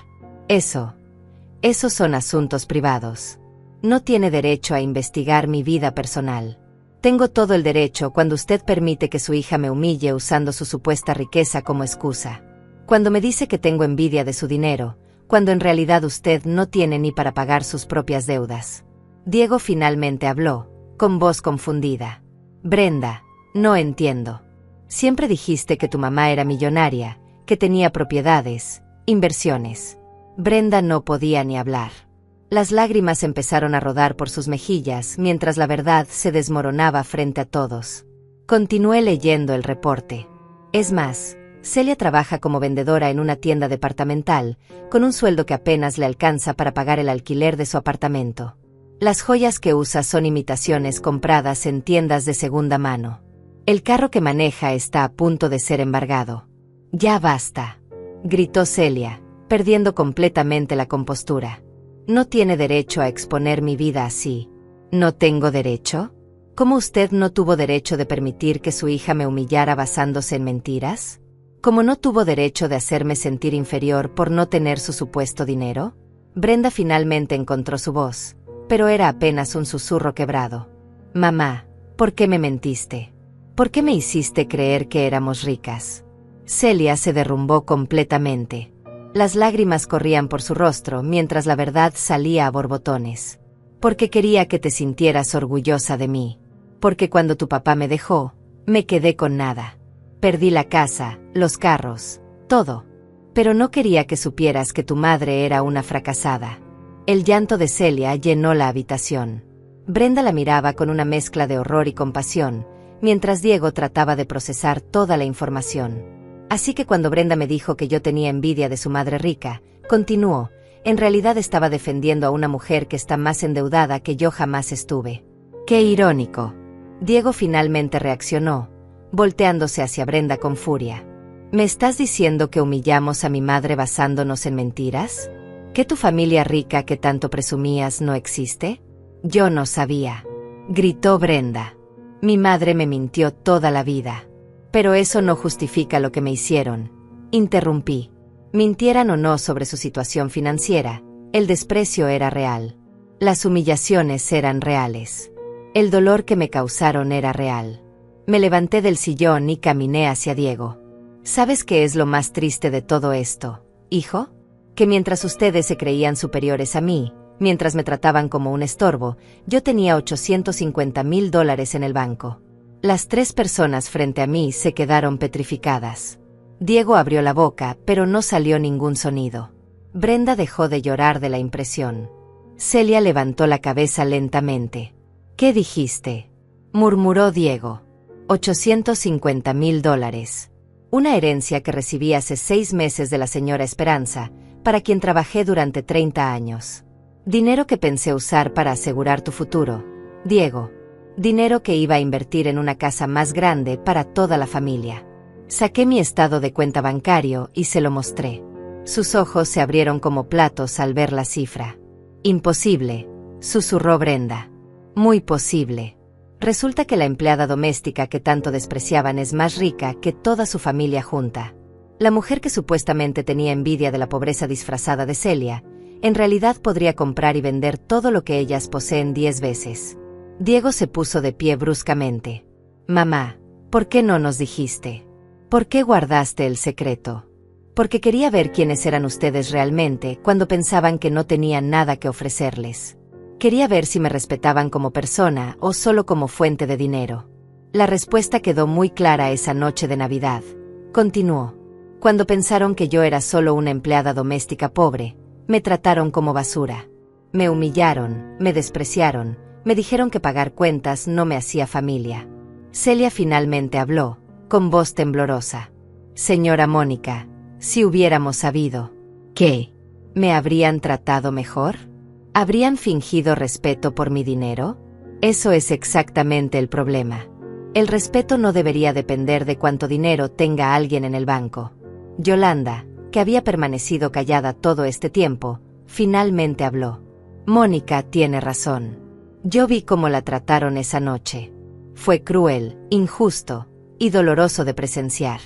Esos son asuntos privados. No tiene derecho a investigar mi vida personal. Tengo todo el derecho cuando usted permite que su hija me humille usando su supuesta riqueza como excusa. Cuando me dice que tengo envidia de su dinero, cuando en realidad usted no tiene ni para pagar sus propias deudas. Diego finalmente habló, con voz confundida. Brenda, no entiendo. Siempre dijiste que tu mamá era millonaria, que tenía propiedades, inversiones. Brenda no podía ni hablar. Las lágrimas empezaron a rodar por sus mejillas mientras la verdad se desmoronaba frente a todos. Continué leyendo el reporte. Es más, Celia trabaja como vendedora en una tienda departamental, con un sueldo que apenas le alcanza para pagar el alquiler de su apartamento. Las joyas que usa son imitaciones compradas en tiendas de segunda mano. El carro que maneja está a punto de ser embargado. «Ya basta», gritó Celia, perdiendo completamente la compostura. «No tiene derecho a exponer mi vida así». «¿No tengo derecho? ¿Cómo usted no tuvo derecho de permitir que su hija me humillara basándose en mentiras? ¿Cómo no tuvo derecho de hacerme sentir inferior por no tener su supuesto dinero?» Brenda finalmente encontró su voz, pero era apenas un susurro quebrado. «Mamá, ¿por qué me mentiste? ¿Por qué me hiciste creer que éramos ricas?» Celia se derrumbó completamente. Las lágrimas corrían por su rostro mientras la verdad salía a borbotones. «Porque quería que te sintieras orgullosa de mí. Porque cuando tu papá me dejó, me quedé con nada. Perdí la casa, los carros, todo. Pero no quería que supieras que tu madre era una fracasada». El llanto de Celia llenó la habitación. Brenda la miraba con una mezcla de horror y compasión, mientras Diego trataba de procesar toda la información. Así que cuando Brenda me dijo que yo tenía envidia de su madre rica, continuó, en realidad estaba defendiendo a una mujer que está más endeudada que yo jamás estuve. ¡Qué irónico! Diego finalmente reaccionó, volteándose hacia Brenda con furia. ¿Me estás diciendo que humillamos a mi madre basándonos en mentiras? ¿Que tu familia rica que tanto presumías no existe? Yo no sabía. Gritó Brenda. Mi madre me mintió toda la vida. Pero eso no justifica lo que me hicieron. Interrumpí. Mintieran o no sobre su situación financiera, el desprecio era real. Las humillaciones eran reales. El dolor que me causaron era real. Me levanté del sillón y caminé hacia Diego. ¿Sabes qué es lo más triste de todo esto, hijo? Que mientras ustedes se creían superiores a mí, mientras me trataban como un estorbo, yo tenía $850,000 en el banco. Las 3 personas frente a mí se quedaron petrificadas. Diego abrió la boca, pero no salió ningún sonido. Brenda dejó de llorar de la impresión. Celia levantó la cabeza lentamente. ¿Qué dijiste?, murmuró Diego. $850,000. Una herencia que recibí hace 6 meses de la señora Esperanza, para quien trabajé durante 30 años. Dinero que pensé usar para asegurar tu futuro, Diego. Dinero que iba a invertir en una casa más grande para toda la familia. Saqué mi estado de cuenta bancario y se lo mostré. Sus ojos se abrieron como platos al ver la cifra. Imposible, susurró Brenda. Muy posible. Resulta que la empleada doméstica que tanto despreciaban es más rica que toda su familia junta. La mujer que supuestamente tenía envidia de la pobreza disfrazada de Celia, en realidad podría comprar y vender todo lo que ellas poseen 10 veces. Diego se puso de pie bruscamente. Mamá, ¿por qué no nos dijiste? ¿Por qué guardaste el secreto? Porque quería ver quiénes eran ustedes realmente cuando pensaban que no tenían nada que ofrecerles. Quería ver si me respetaban como persona o solo como fuente de dinero. La respuesta quedó muy clara esa noche de Navidad. Continuó. Cuando pensaron que yo era solo una empleada doméstica pobre, me trataron como basura. Me humillaron, me despreciaron, me dijeron que pagar cuentas no me hacía familia. Celia finalmente habló, con voz temblorosa. Señora Mónica, si hubiéramos sabido. ¿Qué? ¿Me habrían tratado mejor? ¿Habrían fingido respeto por mi dinero? Eso es exactamente el problema. El respeto no debería depender de cuánto dinero tenga alguien en el banco. Yolanda, que había permanecido callada todo este tiempo, finalmente habló. Mónica tiene razón. Yo vi cómo la trataron esa noche. Fue cruel, injusto y doloroso de presenciar.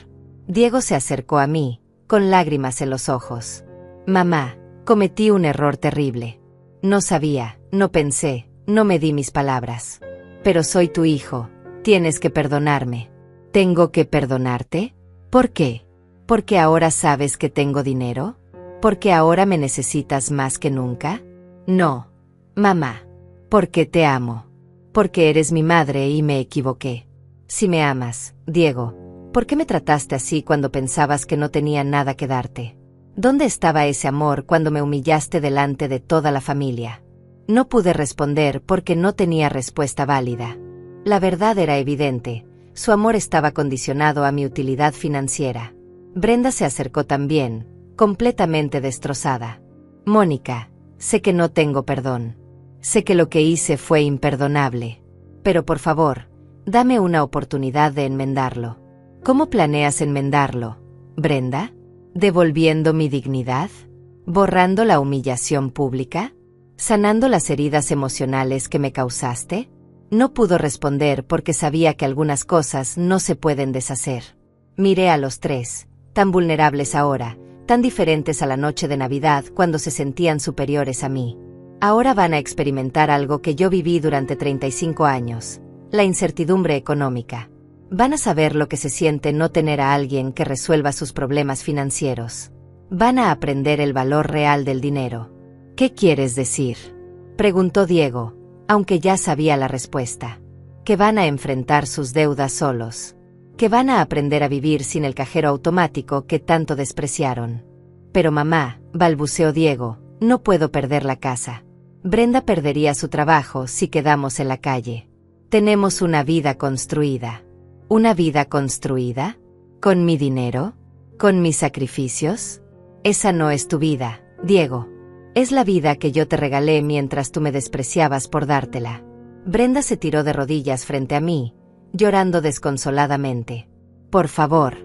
Diego se acercó a mí, con lágrimas en los ojos. Mamá, cometí un error terrible. No sabía, no pensé, no medí mis palabras. Pero soy tu hijo, tienes que perdonarme. ¿Tengo que perdonarte? ¿Por qué? ¿Porque ahora sabes que tengo dinero? ¿Por qué ahora me necesitas más que nunca? No, mamá. Porque te amo. Porque eres mi madre y me equivoqué. Si me amas, Diego, ¿por qué me trataste así cuando pensabas que no tenía nada que darte? ¿Dónde estaba ese amor cuando me humillaste delante de toda la familia? No pude responder porque no tenía respuesta válida. La verdad era evidente, su amor estaba condicionado a mi utilidad financiera. Brenda se acercó también, completamente destrozada. Mónica, sé que no tengo perdón. Sé que lo que hice fue imperdonable. Pero por favor, dame una oportunidad de enmendarlo. ¿Cómo planeas enmendarlo, Brenda? ¿Devolviendo mi dignidad? ¿Borrando la humillación pública? ¿Sanando las heridas emocionales que me causaste? No pudo responder porque sabía que algunas cosas no se pueden deshacer. Miré a los tres, tan vulnerables ahora, tan diferentes a la noche de Navidad cuando se sentían superiores a mí. Ahora van a experimentar algo que yo viví durante 35 años, la incertidumbre económica. Van a saber lo que se siente no tener a alguien que resuelva sus problemas financieros. Van a aprender el valor real del dinero. ¿Qué quieres decir?, preguntó Diego, aunque ya sabía la respuesta. Que van a enfrentar sus deudas solos. Que van a aprender a vivir sin el cajero automático que tanto despreciaron. Pero mamá, balbuceó Diego, no puedo perder la casa. Brenda perdería su trabajo si quedamos en la calle. Tenemos una vida construida. ¿Una vida construida? ¿Con mi dinero? ¿Con mis sacrificios? Esa no es tu vida, Diego. Es la vida que yo te regalé mientras tú me despreciabas por dártela. Brenda se tiró de rodillas frente a mí, llorando desconsoladamente. Por favor,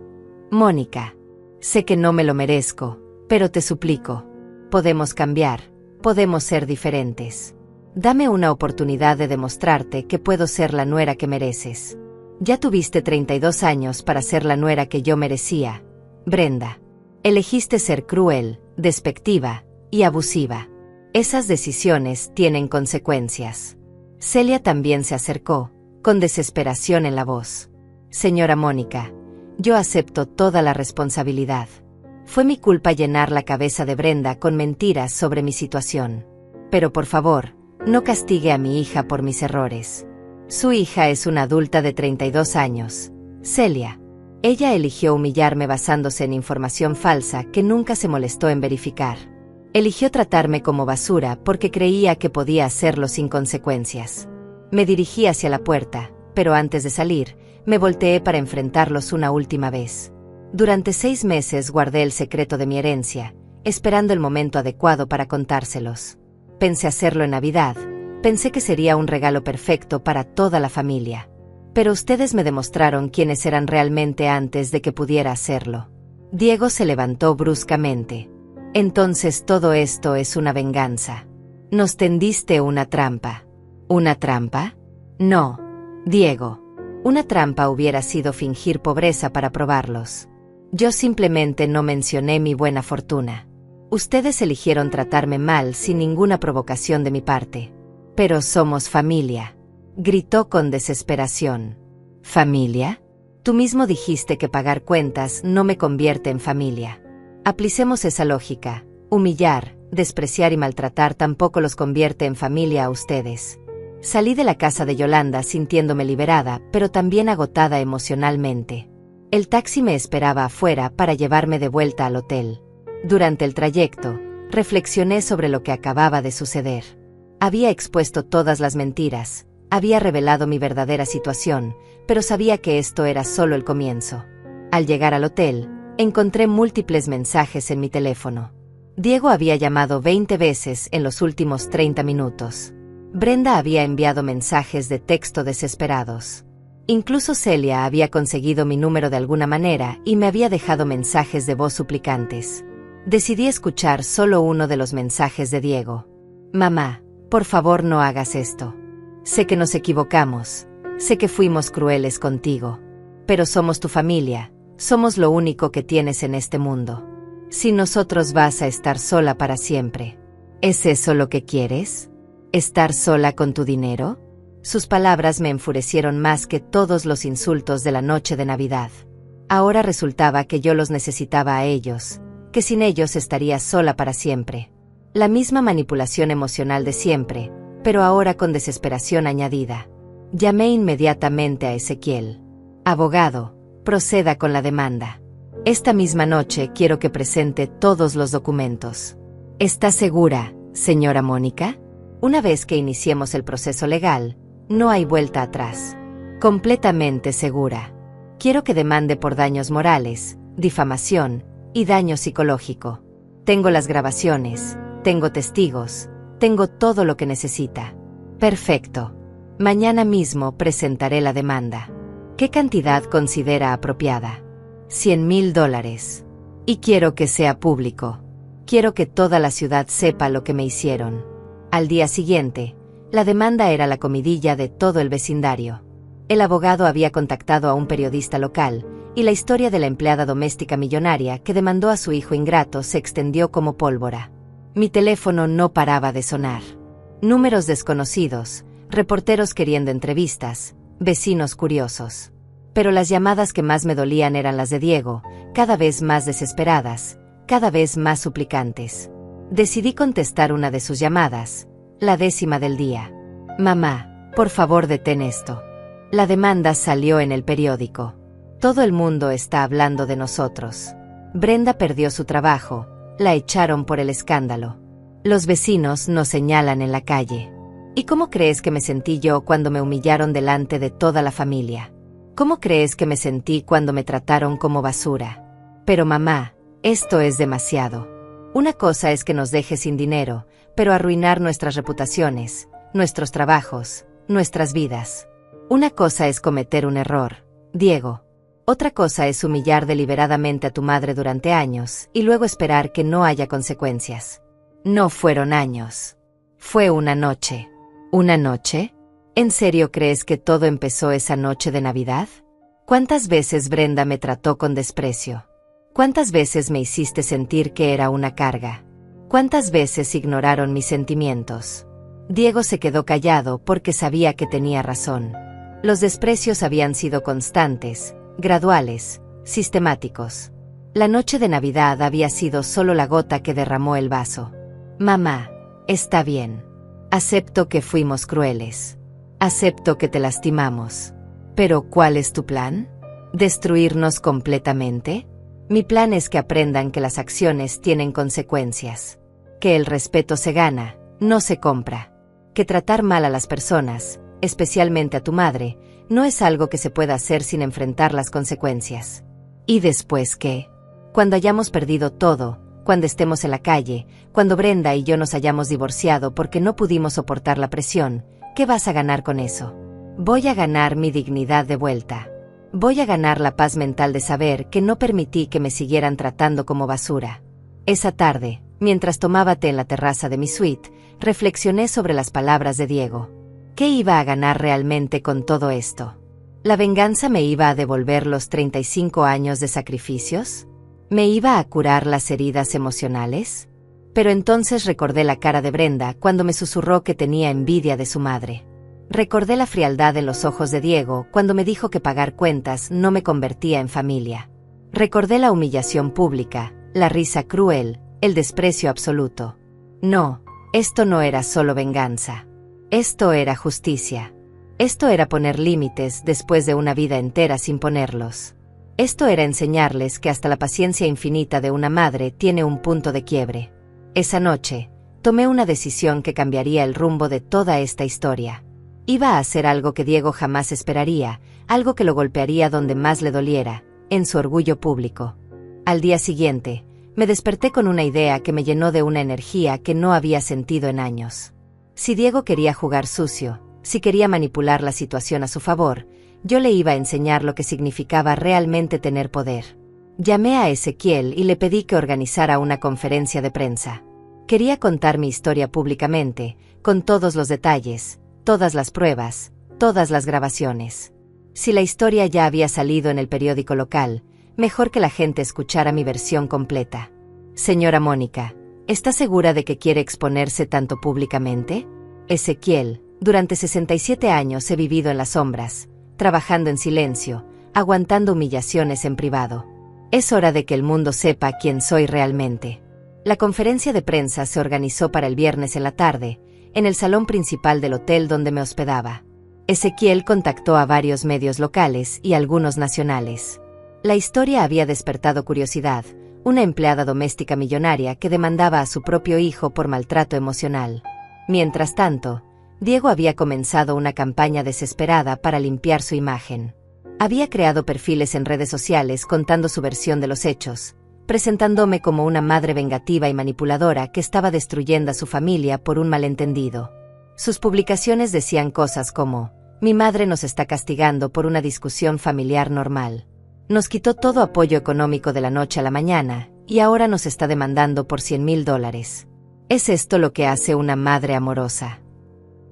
Mónica. Sé que no me lo merezco, pero te suplico. Podemos cambiar, podemos ser diferentes. Dame una oportunidad de demostrarte que puedo ser la nuera que mereces. Ya tuviste 32 años para ser la nuera que yo merecía, Brenda. Elegiste ser cruel, despectiva y abusiva. Esas decisiones tienen consecuencias. Celia también se acercó, con desesperación en la voz. Señora Mónica, yo acepto toda la responsabilidad. Fue mi culpa llenar la cabeza de Brenda con mentiras sobre mi situación. Pero por favor, no castigue a mi hija por mis errores. Su hija es una adulta de 32 años, Celia. Ella eligió humillarme basándose en información falsa que nunca se molestó en verificar. Eligió tratarme como basura porque creía que podía hacerlo sin consecuencias. Me dirigí hacia la puerta, pero antes de salir, me volteé para enfrentarlos una última vez. Durante 6 meses guardé el secreto de mi herencia, esperando el momento adecuado para contárselos. Pensé hacerlo en Navidad, pensé que sería un regalo perfecto para toda la familia. Pero ustedes me demostraron quiénes eran realmente antes de que pudiera hacerlo. Diego se levantó bruscamente. Entonces todo esto es una venganza. Nos tendiste una trampa. ¿Una trampa? No, Diego. Una trampa hubiera sido fingir pobreza para probarlos. Yo simplemente no mencioné mi buena fortuna. Ustedes eligieron tratarme mal sin ninguna provocación de mi parte. Pero somos familia. Gritó con desesperación. ¿Familia? Tú mismo dijiste que pagar cuentas no me convierte en familia. Aplicemos esa lógica. Humillar, despreciar y maltratar tampoco los convierte en familia a ustedes. Salí de la casa de Yolanda sintiéndome liberada, pero también agotada emocionalmente. El taxi me esperaba afuera para llevarme de vuelta al hotel. Durante el trayecto, reflexioné sobre lo que acababa de suceder. Había expuesto todas las mentiras, había revelado mi verdadera situación, pero sabía que esto era solo el comienzo. Al llegar al hotel, encontré múltiples mensajes en mi teléfono. Diego había llamado 20 veces en los últimos 30 minutos. Brenda había enviado mensajes de texto desesperados. Incluso Celia había conseguido mi número de alguna manera y me había dejado mensajes de voz suplicantes. Decidí escuchar solo uno de los mensajes de Diego. Mamá, por favor no hagas esto. Sé que nos equivocamos, sé que fuimos crueles contigo. Pero somos tu familia, somos lo único que tienes en este mundo. Sin nosotros vas a estar sola para siempre. ¿Es eso lo que quieres? ¿Estar sola con tu dinero? Sus palabras me enfurecieron más que todos los insultos de la noche de Navidad. Ahora resultaba que yo los necesitaba a ellos, que sin ellos estaría sola para siempre. La misma manipulación emocional de siempre, pero ahora con desesperación añadida. Llamé inmediatamente a Ezequiel. Abogado, proceda con la demanda. Esta misma noche quiero que presente todos los documentos. ¿Está segura, señora Mónica? Una vez que iniciemos el proceso legal, no hay vuelta atrás. Completamente segura. Quiero que demande por daños morales, difamación y daño psicológico. Tengo las grabaciones, tengo testigos, tengo todo lo que necesita. Perfecto. Mañana mismo presentaré la demanda. ¿Qué cantidad considera apropiada? $100,000. Y quiero que sea público. Quiero que toda la ciudad sepa lo que me hicieron. Al día siguiente, la demanda era la comidilla de todo el vecindario. El abogado había contactado a un periodista local, y la historia de la empleada doméstica millonaria que demandó a su hijo ingrato se extendió como pólvora. Mi teléfono no paraba de sonar. Números desconocidos, reporteros queriendo entrevistas, vecinos curiosos. Pero las llamadas que más me dolían eran las de Diego, cada vez más desesperadas, cada vez más suplicantes. Decidí contestar una de sus llamadas, la 10ª del día. Mamá, por favor detén esto. La demanda salió en el periódico. Todo el mundo está hablando de nosotros. Brenda perdió su trabajo, la echaron por el escándalo. Los vecinos nos señalan en la calle. ¿Y cómo crees que me sentí yo cuando me humillaron delante de toda la familia? ¿Cómo crees que me sentí cuando me trataron como basura? Pero mamá, esto es demasiado. Una cosa es que nos deje sin dinero, pero arruinar nuestras reputaciones, nuestros trabajos, nuestras vidas. Una cosa es cometer un error, Diego. Otra cosa es humillar deliberadamente a tu madre durante años y luego esperar que no haya consecuencias. No fueron años. Fue una noche. ¿Una noche? ¿En serio crees que todo empezó esa noche de Navidad? ¿Cuántas veces Brenda me trató con desprecio? ¿Cuántas veces me hiciste sentir que era una carga? ¿Cuántas veces ignoraron mis sentimientos? Diego se quedó callado porque sabía que tenía razón. Los desprecios habían sido constantes, graduales, sistemáticos. La noche de Navidad había sido solo la gota que derramó el vaso. Mamá, está bien. Acepto que fuimos crueles. Acepto que te lastimamos. Pero ¿cuál es tu plan? ¿Destruirnos completamente? Mi plan es que aprendan que las acciones tienen consecuencias. Que el respeto se gana, no se compra. Que tratar mal a las personas, especialmente a tu madre, no es algo que se pueda hacer sin enfrentar las consecuencias. ¿Y después qué? Cuando hayamos perdido todo, cuando estemos en la calle, cuando Brenda y yo nos hayamos divorciado porque no pudimos soportar la presión, ¿qué vas a ganar con eso? Voy a ganar mi dignidad de vuelta. Voy a ganar la paz mental de saber que no permití que me siguieran tratando como basura. Esa tarde, mientras tomaba té en la terraza de mi suite, reflexioné sobre las palabras de Diego. ¿Qué iba a ganar realmente con todo esto? ¿La venganza me iba a devolver los 35 años de sacrificios? ¿Me iba a curar las heridas emocionales? Pero entonces recordé la cara de Brenda cuando me susurró que tenía envidia de su madre. Recordé la frialdad en los ojos de Diego cuando me dijo que pagar cuentas no me convertía en familia. Recordé la humillación pública, la risa cruel, el desprecio absoluto. No, esto no era solo venganza. Esto era justicia. Esto era poner límites después de una vida entera sin ponerlos. Esto era enseñarles que hasta la paciencia infinita de una madre tiene un punto de quiebre. Esa noche, tomé una decisión que cambiaría el rumbo de toda esta historia. Iba a hacer algo que Diego jamás esperaría, algo que lo golpearía donde más le doliera, en su orgullo público. Al día siguiente, me desperté con una idea que me llenó de una energía que no había sentido en años. Si Diego quería jugar sucio, si quería manipular la situación a su favor, yo le iba a enseñar lo que significaba realmente tener poder. Llamé a Ezequiel y le pedí que organizara una conferencia de prensa. Quería contar mi historia públicamente, con todos los detalles, todas las pruebas, todas las grabaciones. Si la historia ya había salido en el periódico local, mejor que la gente escuchara mi versión completa. Señora Mónica, ¿está segura de que quiere exponerse tanto públicamente? Ezequiel, durante 67 años he vivido en las sombras, trabajando en silencio, aguantando humillaciones en privado. Es hora de que el mundo sepa quién soy realmente. La conferencia de prensa se organizó para el viernes en la tarde, en el salón principal del hotel donde me hospedaba. Ezequiel contactó a varios medios locales y algunos nacionales. La historia había despertado curiosidad, una empleada doméstica millonaria que demandaba a su propio hijo por maltrato emocional. Mientras tanto, Diego había comenzado una campaña desesperada para limpiar su imagen. Había creado perfiles en redes sociales contando su versión de los hechos, presentándome como una madre vengativa y manipuladora que estaba destruyendo a su familia por un malentendido. Sus publicaciones decían cosas como: mi madre nos está castigando por una discusión familiar normal. Nos quitó todo apoyo económico de la noche a la mañana, y ahora nos está demandando por $100,000. ¿Es esto lo que hace una madre amorosa?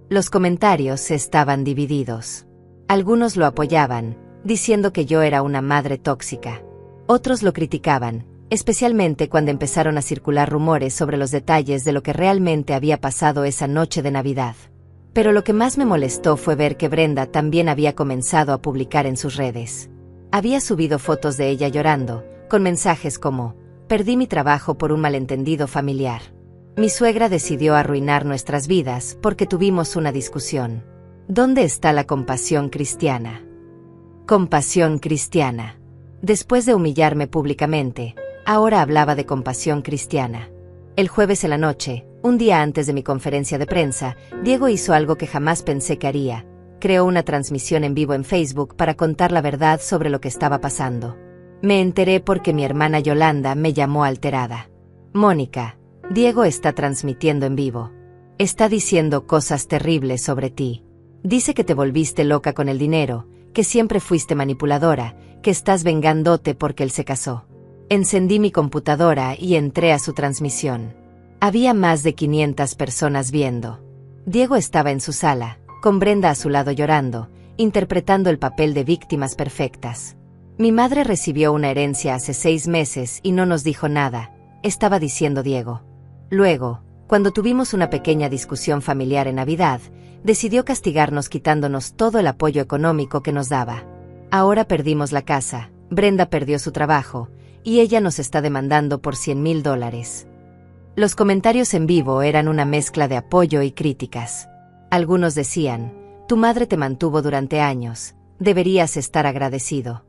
Los comentarios estaban divididos. Algunos lo apoyaban, diciendo que yo era una madre tóxica. Otros lo criticaban, especialmente cuando empezaron a circular rumores sobre los detalles de lo que realmente había pasado esa noche de Navidad. Pero lo que más me molestó fue ver que Brenda también había comenzado a publicar en sus redes. Había subido fotos de ella llorando, con mensajes como: perdí mi trabajo por un malentendido familiar. Mi suegra decidió arruinar nuestras vidas porque tuvimos una discusión. ¿Dónde está la compasión cristiana? Compasión cristiana. Después de humillarme públicamente, ahora hablaba de compasión cristiana. El jueves en la noche, un día antes de mi conferencia de prensa, Diego hizo algo que jamás pensé que haría. Creó una transmisión en vivo en Facebook para contar la verdad sobre lo que estaba pasando. Me enteré porque mi hermana Yolanda me llamó alterada. Mónica, Diego está transmitiendo en vivo. Está diciendo cosas terribles sobre ti. Dice que te volviste loca con el dinero, que siempre fuiste manipuladora, que estás vengándote porque él se casó. Encendí mi computadora y entré a su transmisión. Había más de 500 personas viendo. Diego estaba en su sala, con Brenda a su lado llorando, interpretando el papel de víctimas perfectas. Mi madre recibió una herencia hace 6 meses y no nos dijo nada, estaba diciendo Diego. Luego, cuando tuvimos una pequeña discusión familiar en Navidad, decidió castigarnos quitándonos todo el apoyo económico que nos daba. Ahora perdimos la casa, Brenda perdió su trabajo, y ella nos está demandando por $100,000. Los comentarios en vivo eran una mezcla de apoyo y críticas. Algunos decían: tu madre te mantuvo durante años, deberías estar agradecido.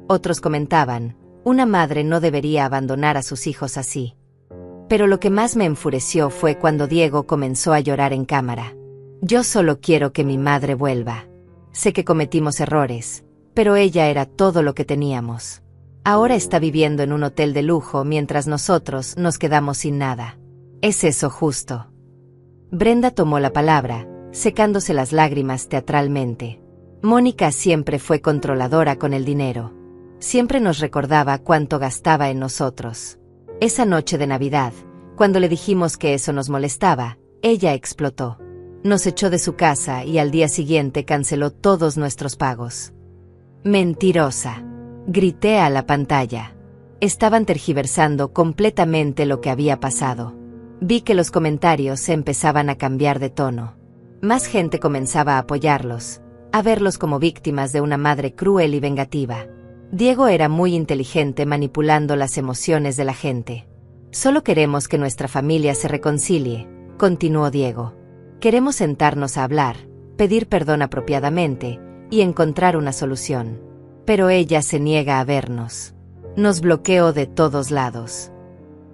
Otros comentaban: una madre no debería abandonar a sus hijos así. Pero lo que más me enfureció fue cuando Diego comenzó a llorar en cámara. Yo solo quiero que mi madre vuelva. Sé que cometimos errores, pero ella era todo lo que teníamos. Ahora está viviendo en un hotel de lujo mientras nosotros nos quedamos sin nada. ¿Es eso justo? Brenda tomó la palabra, secándose las lágrimas teatralmente. Mónica siempre fue controladora con el dinero. Siempre nos recordaba cuánto gastaba en nosotros. Esa noche de Navidad, cuando le dijimos que eso nos molestaba, ella explotó. Nos echó de su casa y al día siguiente canceló todos nuestros pagos. Mentirosa. Grité a la pantalla. Estaban tergiversando completamente lo que había pasado. Vi que los comentarios se empezaban a cambiar de tono. Más gente comenzaba a apoyarlos, a verlos como víctimas de una madre cruel y vengativa. Diego era muy inteligente manipulando las emociones de la gente. Solo queremos que nuestra familia se reconcilie, continuó Diego. Queremos sentarnos a hablar, pedir perdón apropiadamente y encontrar una solución. Pero ella se niega a vernos. Nos bloqueó de todos lados.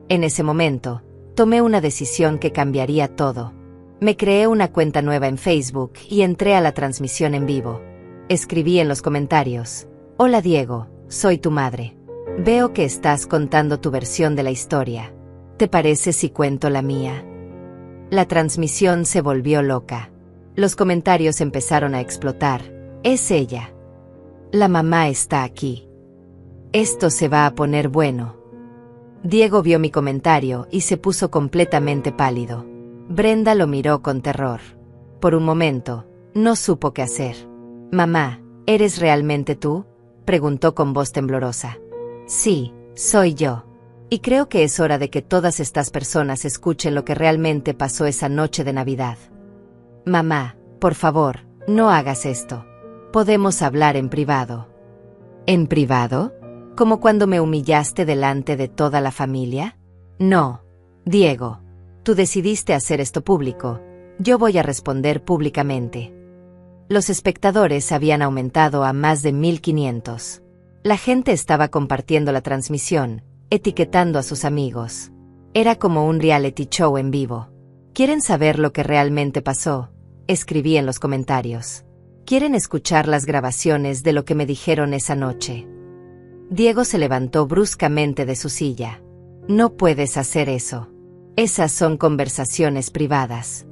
En ese momento, tomé una decisión que cambiaría todo. Me creé una cuenta nueva en Facebook y entré a la transmisión en vivo. Escribí en los comentarios: hola Diego, soy tu madre. Veo que estás contando tu versión de la historia. ¿Te parece si cuento la mía? La transmisión se volvió loca. Los comentarios empezaron a explotar. Es ella. La mamá está aquí. Esto se va a poner bueno. Diego vio mi comentario y se puso completamente pálido. Brenda lo miró con terror. Por un momento, no supo qué hacer. Mamá, ¿eres realmente tú?, preguntó con voz temblorosa. Sí, soy yo. Y creo que es hora de que todas estas personas escuchen lo que realmente pasó esa noche de Navidad. Mamá, por favor, no hagas esto. Podemos hablar en privado. ¿En privado? ¿Como cuando me humillaste delante de toda la familia? No, Diego. Tú decidiste hacer esto público. Yo voy a responder públicamente. Los espectadores habían aumentado a más de 1500. La gente estaba compartiendo la transmisión, etiquetando a sus amigos. Era como un reality show en vivo. ¿Quieren saber lo que realmente pasó? Escribí en los comentarios. ¿Quieren escuchar las grabaciones de lo que me dijeron esa noche? Diego se levantó bruscamente de su silla. No puedes hacer eso. Esas son conversaciones privadas.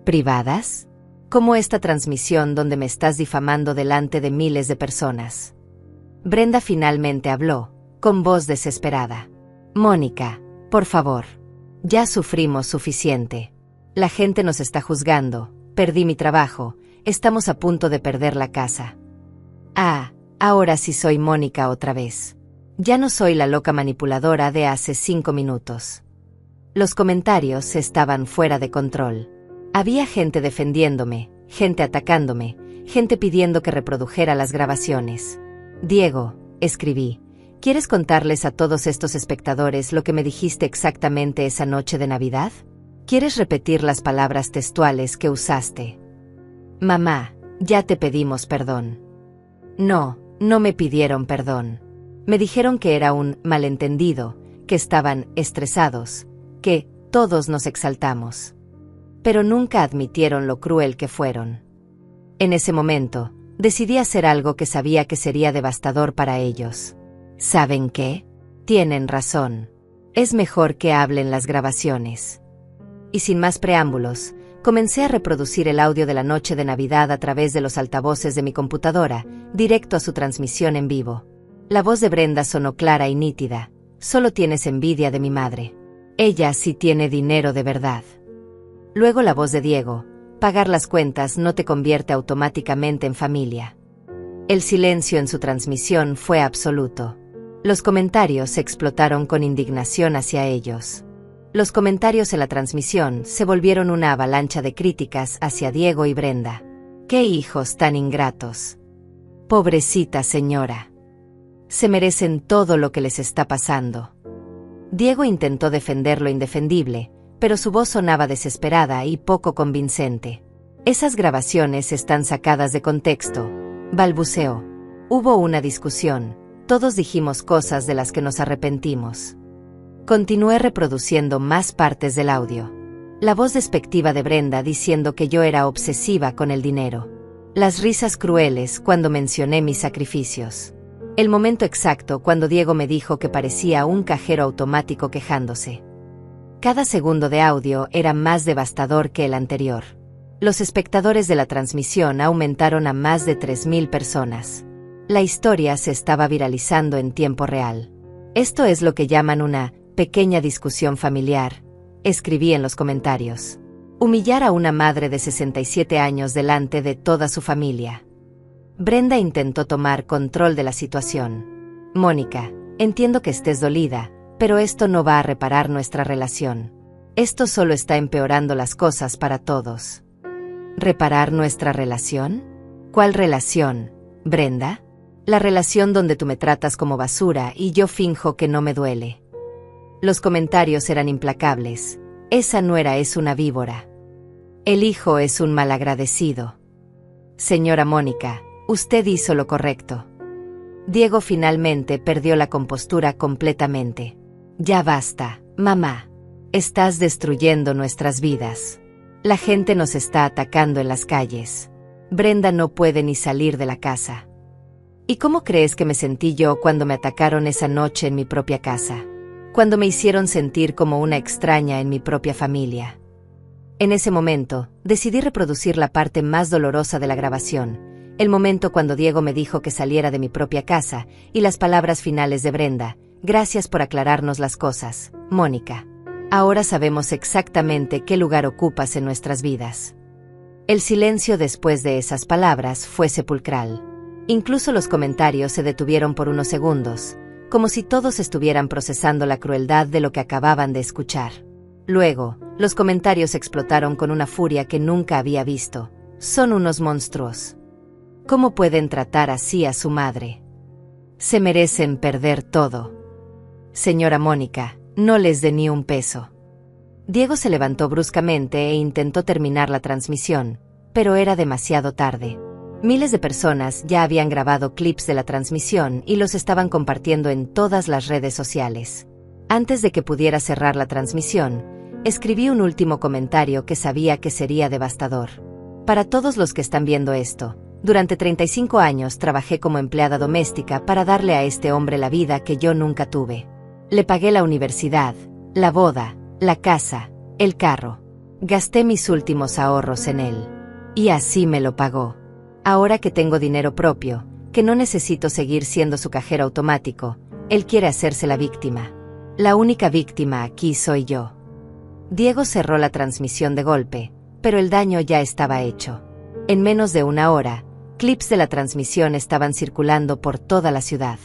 ¿Privadas? Como esta transmisión donde me estás difamando delante de miles de personas. Brenda finalmente habló, con voz desesperada. Mónica, por favor. Ya sufrimos suficiente. La gente nos está juzgando, perdí mi trabajo, estamos a punto de perder la casa. Ah, ahora sí soy Mónica otra vez. Ya no soy la loca manipuladora de hace 5 minutos. Los comentarios estaban fuera de control. Había gente defendiéndome, gente atacándome, gente pidiendo que reprodujera las grabaciones. Diego, escribí, ¿quieres contarles a todos estos espectadores lo que me dijiste exactamente esa noche de Navidad? ¿Quieres repetir las palabras textuales que usaste? Mamá, ya te pedimos perdón. No, no me pidieron perdón. Me dijeron que era un malentendido, que estaban estresados, que todos nos exaltamos. Pero nunca admitieron lo cruel que fueron. En ese momento, decidí hacer algo que sabía que sería devastador para ellos. ¿Saben qué? Tienen razón. Es mejor que hablen las grabaciones. Y sin más preámbulos, comencé a reproducir el audio de la noche de Navidad a través de los altavoces de mi computadora, directo a su transmisión en vivo. La voz de Brenda sonó clara y nítida. Solo tienes envidia de mi madre. Ella sí tiene dinero de verdad. Luego la voz de Diego. Pagar las cuentas no te convierte automáticamente en familia. El silencio en su transmisión fue absoluto. Los comentarios explotaron con indignación hacia ellos. Los comentarios en la transmisión se volvieron una avalancha de críticas hacia Diego y Brenda. ¡Qué hijos tan ingratos! Pobrecita señora. Se merecen todo lo que les está pasando. Diego intentó defender lo indefendible, pero su voz sonaba desesperada y poco convincente. Esas grabaciones están sacadas de contexto, balbuceó. Hubo una discusión, todos dijimos cosas de las que nos arrepentimos. Continué reproduciendo más partes del audio. La voz despectiva de Brenda diciendo que yo era obsesiva con el dinero. Las risas crueles cuando mencioné mis sacrificios. El momento exacto cuando Diego me dijo que parecía un cajero automático quejándose. Cada segundo de audio era más devastador que el anterior. Los espectadores de la transmisión aumentaron a más de 3000 personas. La historia se estaba viralizando en tiempo real. Esto es lo que llaman una pequeña discusión familiar, escribí en los comentarios. Humillar a una madre de 67 años delante de toda su familia. Brenda intentó tomar control de la situación. Mónica, entiendo que estés dolida, pero esto no va a reparar nuestra relación. Esto solo está empeorando las cosas para todos. ¿Reparar nuestra relación? ¿Cuál relación, Brenda? La relación donde tú me tratas como basura y yo finjo que no me duele. Los comentarios eran implacables. Esa nuera es una víbora. El hijo es un malagradecido. Señora Mónica, usted hizo lo correcto. Diego finalmente perdió la compostura completamente. Ya basta, mamá. Estás destruyendo nuestras vidas. La gente nos está atacando en las calles. Brenda no puede ni salir de la casa. ¿Y cómo crees que me sentí yo cuando me atacaron esa noche en mi propia casa? Cuando me hicieron sentir como una extraña en mi propia familia. En ese momento, decidí reproducir la parte más dolorosa de la grabación, el momento cuando Diego me dijo que saliera de mi propia casa, y las palabras finales de Brenda: gracias por aclararnos las cosas, Mónica. Ahora sabemos exactamente qué lugar ocupas en nuestras vidas. El silencio después de esas palabras fue sepulcral. Incluso los comentarios se detuvieron por unos segundos, como si todos estuvieran procesando la crueldad de lo que acababan de escuchar. Luego, los comentarios explotaron con una furia que nunca había visto. Son unos monstruos. ¿Cómo pueden tratar así a su madre? Se merecen perder todo. Señora Mónica, no les dé ni un peso. Diego se levantó bruscamente e intentó terminar la transmisión, pero era demasiado tarde. Miles de personas ya habían grabado clips de la transmisión y los estaban compartiendo en todas las redes sociales. Antes de que pudiera cerrar la transmisión, escribí un último comentario que sabía que sería devastador. Para todos los que están viendo esto, durante 35 años trabajé como empleada doméstica para darle a este hombre la vida que yo nunca tuve. Le pagué la universidad, la boda, la casa, el carro. Gasté mis últimos ahorros en él. Y así me lo pagó. Ahora que tengo dinero propio, que no necesito seguir siendo su cajero automático, él quiere hacerse la víctima. La única víctima aquí soy yo. Diego cerró la transmisión de golpe, pero el daño ya estaba hecho. En menos de una hora, clips de la transmisión estaban circulando por toda la ciudad.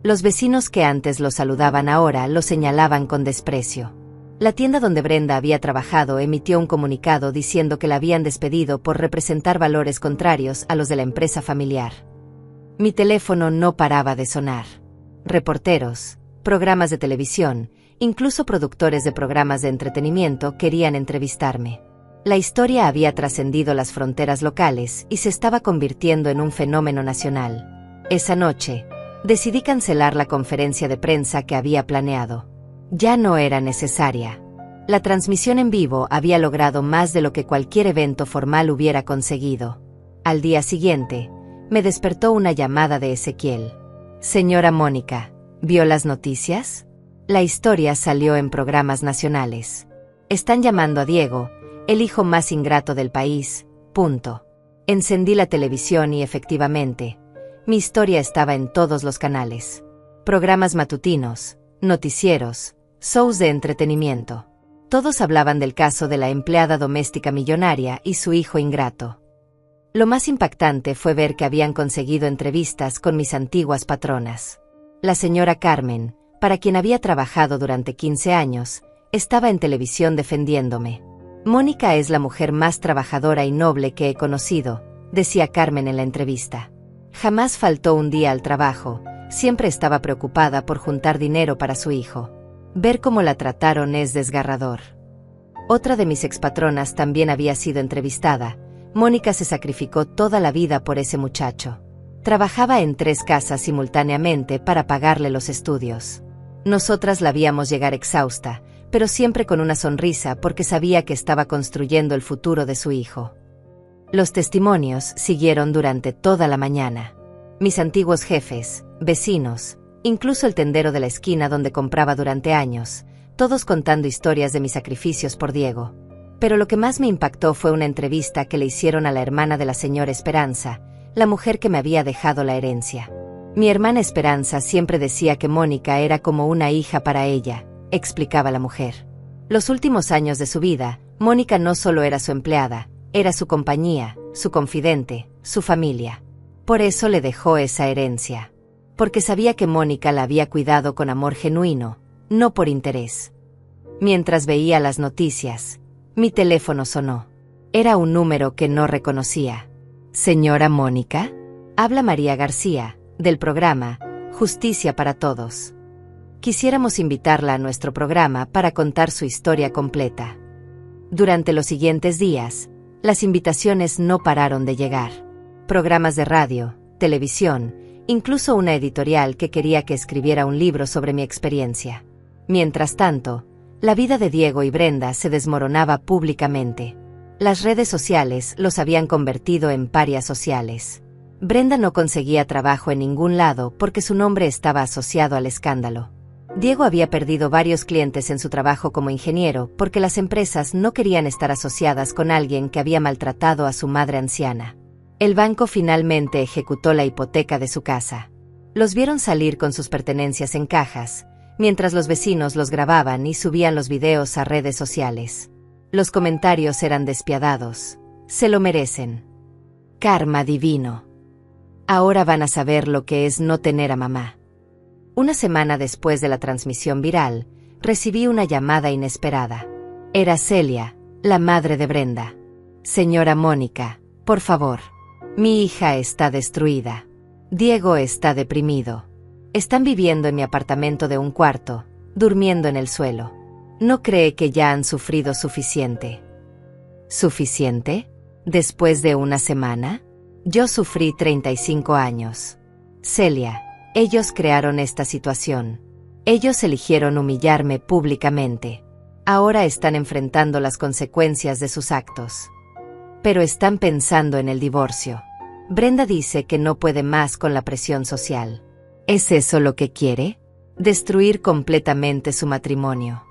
Los vecinos que antes lo saludaban ahora lo señalaban con desprecio. La tienda donde Brenda había trabajado emitió un comunicado diciendo que la habían despedido por representar valores contrarios a los de la empresa familiar. Mi teléfono no paraba de sonar. Reporteros, programas de televisión, incluso productores de programas de entretenimiento querían entrevistarme. La historia había trascendido las fronteras locales y se estaba convirtiendo en un fenómeno nacional. Esa noche, decidí cancelar la conferencia de prensa que había planeado. Ya no era necesaria. La transmisión en vivo había logrado más de lo que cualquier evento formal hubiera conseguido. Al día siguiente, me despertó una llamada de Ezequiel. Señora Mónica, ¿vio las noticias? La historia salió en programas nacionales. Están llamando a Diego, el hijo más ingrato del país, punto. Encendí la televisión y efectivamente, mi historia estaba en todos los canales. Programas matutinos, noticieros, shows de entretenimiento. Todos hablaban del caso de la empleada doméstica millonaria y su hijo ingrato. Lo más impactante fue ver que habían conseguido entrevistas con mis antiguas patronas. La señora Carmen, para quien había trabajado durante 15 años, estaba en televisión defendiéndome. Mónica es la mujer más trabajadora y noble que he conocido, decía Carmen en la entrevista. Jamás faltó un día al trabajo, siempre estaba preocupada por juntar dinero para su hijo. Ver cómo la trataron es desgarrador. Otra de mis expatronas también había sido entrevistada. Mónica se sacrificó toda la vida por ese muchacho. Trabajaba en 3 casas simultáneamente para pagarle los estudios. Nosotras la víamos llegar exhausta, pero siempre con una sonrisa porque sabía que estaba construyendo el futuro de su hijo. Los testimonios siguieron durante toda la mañana. Mis antiguos jefes, vecinos, incluso el tendero de la esquina donde compraba durante años, todos contando historias de mis sacrificios por Diego. Pero lo que más me impactó fue una entrevista que le hicieron a la hermana de la señora Esperanza, la mujer que me había dejado la herencia. Mi hermana Esperanza siempre decía que Mónica era como una hija para ella, explicaba la mujer. Los últimos años de su vida, Mónica no solo era su empleada, era su compañía, su confidente, su familia. Por eso le dejó esa herencia. Porque sabía que Mónica la había cuidado con amor genuino, no por interés. Mientras veía las noticias, mi teléfono sonó. Era un número que no reconocía. ¿Señora Mónica? Habla María García, del programa Justicia para Todos. Quisiéramos invitarla a nuestro programa para contar su historia completa. Durante los siguientes días, las invitaciones no pararon de llegar. Programas de radio, televisión, incluso una editorial que quería que escribiera un libro sobre mi experiencia. Mientras tanto, la vida de Diego y Brenda se desmoronaba públicamente. Las redes sociales los habían convertido en parias sociales. Brenda no conseguía trabajo en ningún lado porque su nombre estaba asociado al escándalo. Diego había perdido varios clientes en su trabajo como ingeniero porque las empresas no querían estar asociadas con alguien que había maltratado a su madre anciana. El banco finalmente ejecutó la hipoteca de su casa. Los vieron salir con sus pertenencias en cajas, mientras los vecinos los grababan y subían los videos a redes sociales. Los comentarios eran despiadados. Se lo merecen. Karma divino. Ahora van a saber lo que es no tener a mamá. Una semana después de la transmisión viral, recibí una llamada inesperada. Era Celia, la madre de Brenda. Señora Mónica, por favor. Mi hija está destruida. Diego está deprimido. Están viviendo en mi apartamento de un cuarto, durmiendo en el suelo. ¿No cree que ya han sufrido suficiente? ¿Suficiente? ¿Después de una semana? Yo sufrí 35 años. Celia, ellos crearon esta situación. Ellos eligieron humillarme públicamente. Ahora están enfrentando las consecuencias de sus actos. Pero están pensando en el divorcio. Brenda dice que no puede más con la presión social. ¿Es eso lo que quiere? Destruir completamente su matrimonio.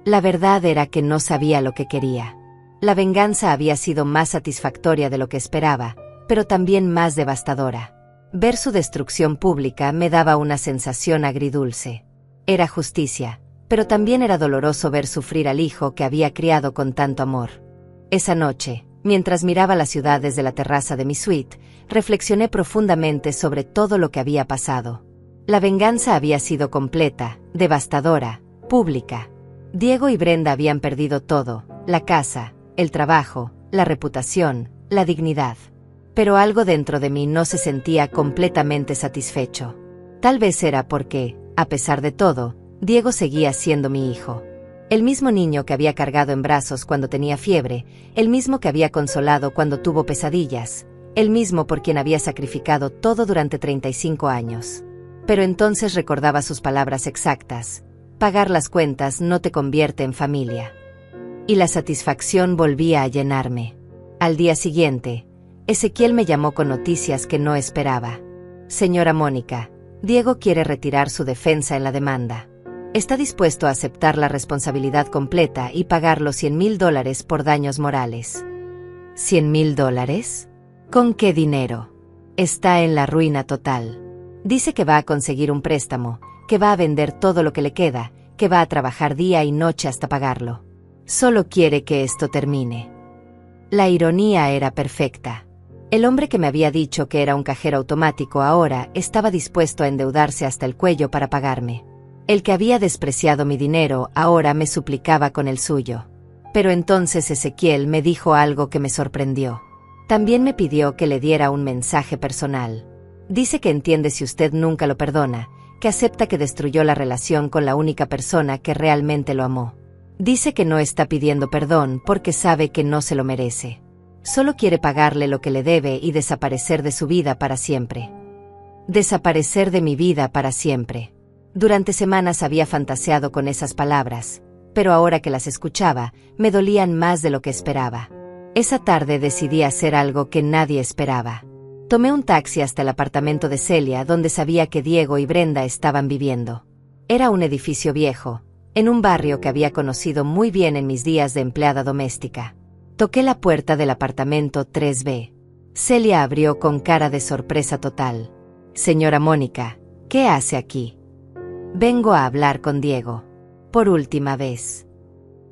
La verdad era que no sabía lo que quería. La venganza había sido más satisfactoria de lo que esperaba, pero también más devastadora. Ver su destrucción pública me daba una sensación agridulce. Era justicia, pero también era doloroso ver sufrir al hijo que había criado con tanto amor. Esa noche, mientras miraba la ciudad desde la terraza de mi suite, reflexioné profundamente sobre todo lo que había pasado. La venganza había sido completa, devastadora, pública. Diego y Brenda habían perdido todo: la casa, el trabajo, la reputación, la dignidad. Pero algo dentro de mí no se sentía completamente satisfecho. Tal vez era porque, a pesar de todo, Diego seguía siendo mi hijo. El mismo niño que había cargado en brazos cuando tenía fiebre, el mismo que había consolado cuando tuvo pesadillas, el mismo por quien había sacrificado todo durante 35 años. Pero entonces recordaba sus palabras exactas: pagar las cuentas no te convierte en familia. Y la satisfacción volvía a llenarme. Al día siguiente, Ezequiel me llamó con noticias que no esperaba. Señora Mónica, Diego quiere retirar su defensa en la demanda. Está dispuesto a aceptar la responsabilidad completa y pagar los $100,000 por daños morales. ¿$100,000? ¿Con qué dinero? Está en la ruina total. Dice que va a conseguir un préstamo, que va a vender todo lo que le queda, que va a trabajar día y noche hasta pagarlo. Solo quiere que esto termine. La ironía era perfecta. El hombre que me había dicho que era un cajero automático ahora estaba dispuesto a endeudarse hasta el cuello para pagarme. El que había despreciado mi dinero ahora me suplicaba con el suyo. Pero entonces Ezequiel me dijo algo que me sorprendió. También me pidió que le diera un mensaje personal. Dice que entiende si usted nunca lo perdona, que acepta que destruyó la relación con la única persona que realmente lo amó. Dice que no está pidiendo perdón porque sabe que no se lo merece. Solo quiere pagarle lo que le debe y desaparecer de su vida para siempre. Desaparecer de mi vida para siempre. Durante semanas había fantaseado con esas palabras, pero ahora que las escuchaba, me dolían más de lo que esperaba. Esa tarde decidí hacer algo que nadie esperaba. Tomé un taxi hasta el apartamento de Celia, donde sabía que Diego y Brenda estaban viviendo. Era un edificio viejo, en un barrio que había conocido muy bien en mis días de empleada doméstica. Toqué la puerta del apartamento 3B. Celia abrió con cara de sorpresa total. Señora Mónica, ¿qué hace aquí? Vengo a hablar con Diego. Por última vez.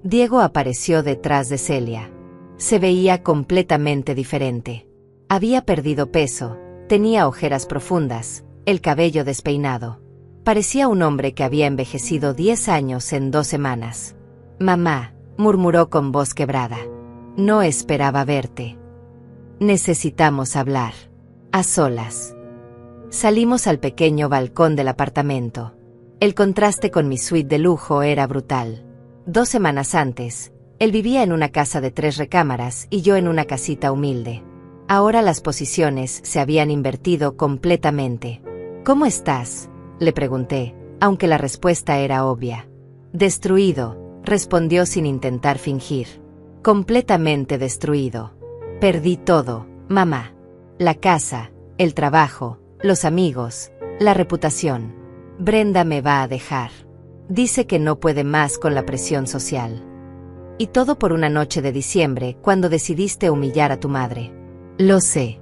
Diego apareció detrás de Celia. Se veía completamente diferente. Había perdido peso, tenía ojeras profundas, el cabello despeinado. Parecía un hombre que había envejecido 10 años en 2 semanas. Mamá, murmuró con voz quebrada. No esperaba verte. Necesitamos hablar. A solas. Salimos al pequeño balcón del apartamento. El contraste con mi suite de lujo era brutal. 2 semanas antes, él vivía en una casa de 3 recámaras y yo en una casita humilde. Ahora las posiciones se habían invertido completamente. ¿Cómo estás?, le pregunté, aunque la respuesta era obvia. Destruido, respondió sin intentar fingir. Completamente destruido. Perdí todo, mamá. La casa, el trabajo, los amigos, la reputación. Brenda me va a dejar. Dice que no puede más con la presión social. Y todo por una noche de diciembre, cuando decidiste humillar a tu madre. Lo sé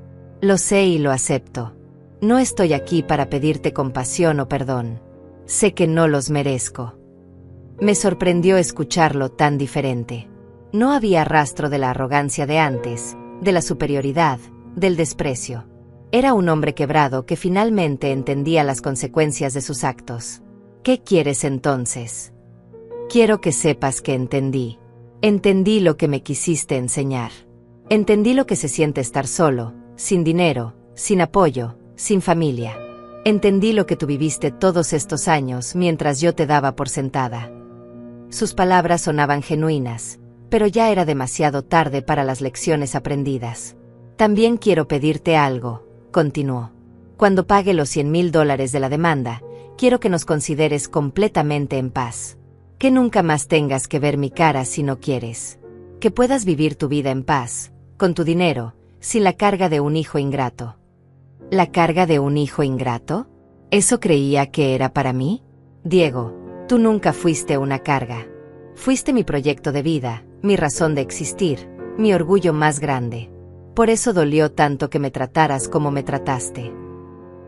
y lo acepto. No estoy aquí para pedirte compasión o perdón. Sé que no los merezco. Me sorprendió escucharlo tan diferente. No había rastro de la arrogancia de antes, de la superioridad, del desprecio. Era un hombre quebrado que finalmente entendía las consecuencias de sus actos. ¿Qué quieres entonces? Quiero que sepas que entendí. Entendí lo que me quisiste enseñar. Entendí lo que se siente estar solo, sin dinero, sin apoyo, sin familia. Entendí lo que tú viviste todos estos años mientras yo te daba por sentada. Sus palabras sonaban genuinas, pero ya era demasiado tarde para las lecciones aprendidas. También quiero pedirte algo, continuó. Cuando pague los $100,000 de la demanda, quiero que nos consideres completamente en paz. Que nunca más tengas que ver mi cara si no quieres. Que puedas vivir tu vida en paz, con tu dinero, sin la carga de un hijo ingrato. ¿La carga de un hijo ingrato? ¿Eso creía que era para mí? Diego, tú nunca fuiste una carga. Fuiste mi proyecto de vida, mi razón de existir, mi orgullo más grande. Por eso dolió tanto que me trataras como me trataste.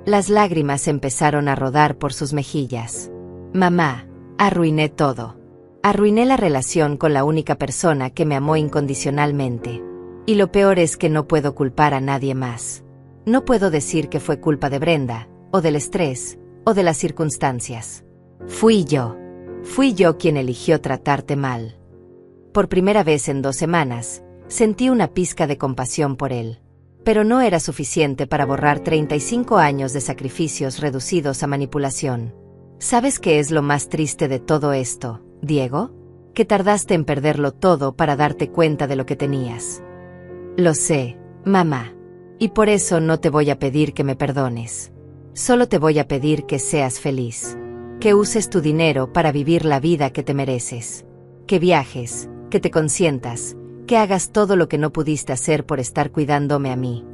Las lágrimas empezaron a rodar por sus mejillas. Mamá, arruiné todo. Arruiné la relación con la única persona que me amó incondicionalmente. Y lo peor es que no puedo culpar a nadie más. No puedo decir que fue culpa de Brenda, o del estrés, o de las circunstancias. Fui yo. Fui yo quien eligió tratarte mal. Por primera vez en 2 semanas, sentí una pizca de compasión por él. Pero no era suficiente para borrar 35 años de sacrificios reducidos a manipulación. ¿Sabes qué es lo más triste de todo esto, Diego? Que tardaste en perderlo todo para darte cuenta de lo que tenías. Lo sé, mamá. Y por eso no te voy a pedir que me perdones. Solo te voy a pedir que seas feliz. Que uses tu dinero para vivir la vida que te mereces. Que viajes, que te consientas, que hagas todo lo que no pudiste hacer por estar cuidándome a mí.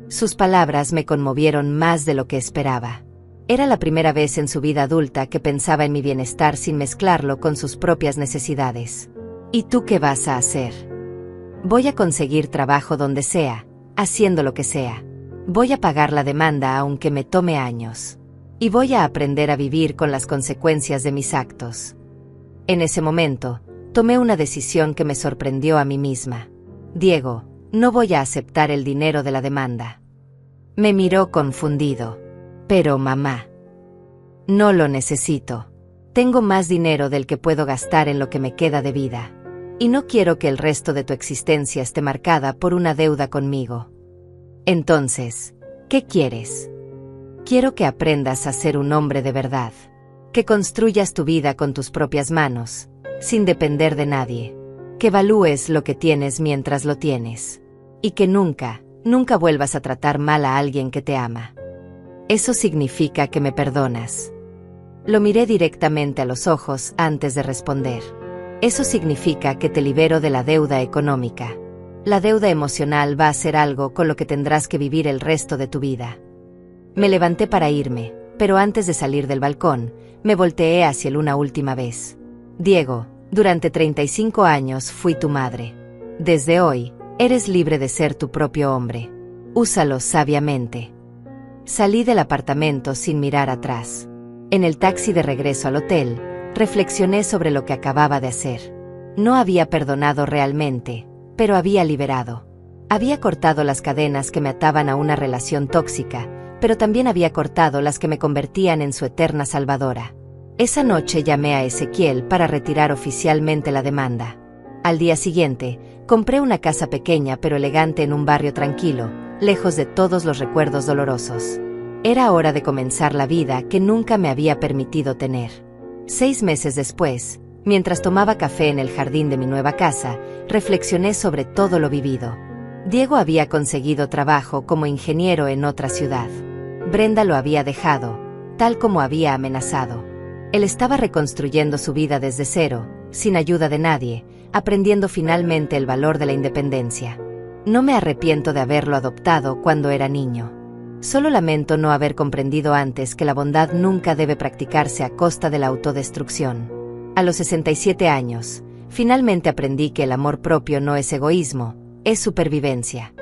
Sus palabras me conmovieron más de lo que esperaba. Era la primera vez en su vida adulta que pensaba en mi bienestar sin mezclarlo con sus propias necesidades. ¿Y tú qué vas a hacer? Voy a conseguir trabajo donde sea, haciendo lo que sea. Voy a pagar la demanda aunque me tome años. Y voy a aprender a vivir con las consecuencias de mis actos. En ese momento, tomé una decisión que me sorprendió a mí misma. Diego, no voy a aceptar el dinero de la demanda. Me miró confundido. Pero mamá, no lo necesito. Tengo más dinero del que puedo gastar en lo que me queda de vida. Y no quiero que el resto de tu existencia esté marcada por una deuda conmigo. Entonces, ¿qué quieres? Quiero que aprendas a ser un hombre de verdad. Que construyas tu vida con tus propias manos, sin depender de nadie. Que evalúes lo que tienes mientras lo tienes. Y que nunca, nunca vuelvas a tratar mal a alguien que te ama. Eso significa que me perdonas. Lo miré directamente a los ojos antes de responder. Eso significa que te libero de la deuda económica. La deuda emocional va a ser algo con lo que tendrás que vivir el resto de tu vida. Me levanté para irme, pero antes de salir del balcón, me volteé hacia él una última vez. Diego, durante 35 años fui tu madre. Desde hoy, eres libre de ser tu propio hombre. Úsalo sabiamente. Salí del apartamento sin mirar atrás. En el taxi de regreso al hotel, reflexioné sobre lo que acababa de hacer. No había perdonado realmente, pero había liberado. Había cortado las cadenas que me ataban a una relación tóxica, pero también había cortado las que me convertían en su eterna salvadora. Esa noche llamé a Ezequiel para retirar oficialmente la demanda. Al día siguiente, compré una casa pequeña pero elegante en un barrio tranquilo, lejos de todos los recuerdos dolorosos. Era hora de comenzar la vida que nunca me había permitido tener. 6 meses después, mientras tomaba café en el jardín de mi nueva casa, reflexioné sobre todo lo vivido. Diego había conseguido trabajo como ingeniero en otra ciudad. Brenda lo había dejado, tal como había amenazado. Él estaba reconstruyendo su vida desde cero, sin ayuda de nadie, aprendiendo finalmente el valor de la independencia. No me arrepiento de haberlo adoptado cuando era niño. Solo lamento no haber comprendido antes que la bondad nunca debe practicarse a costa de la autodestrucción. A los 67 años, finalmente aprendí que el amor propio no es egoísmo, es supervivencia.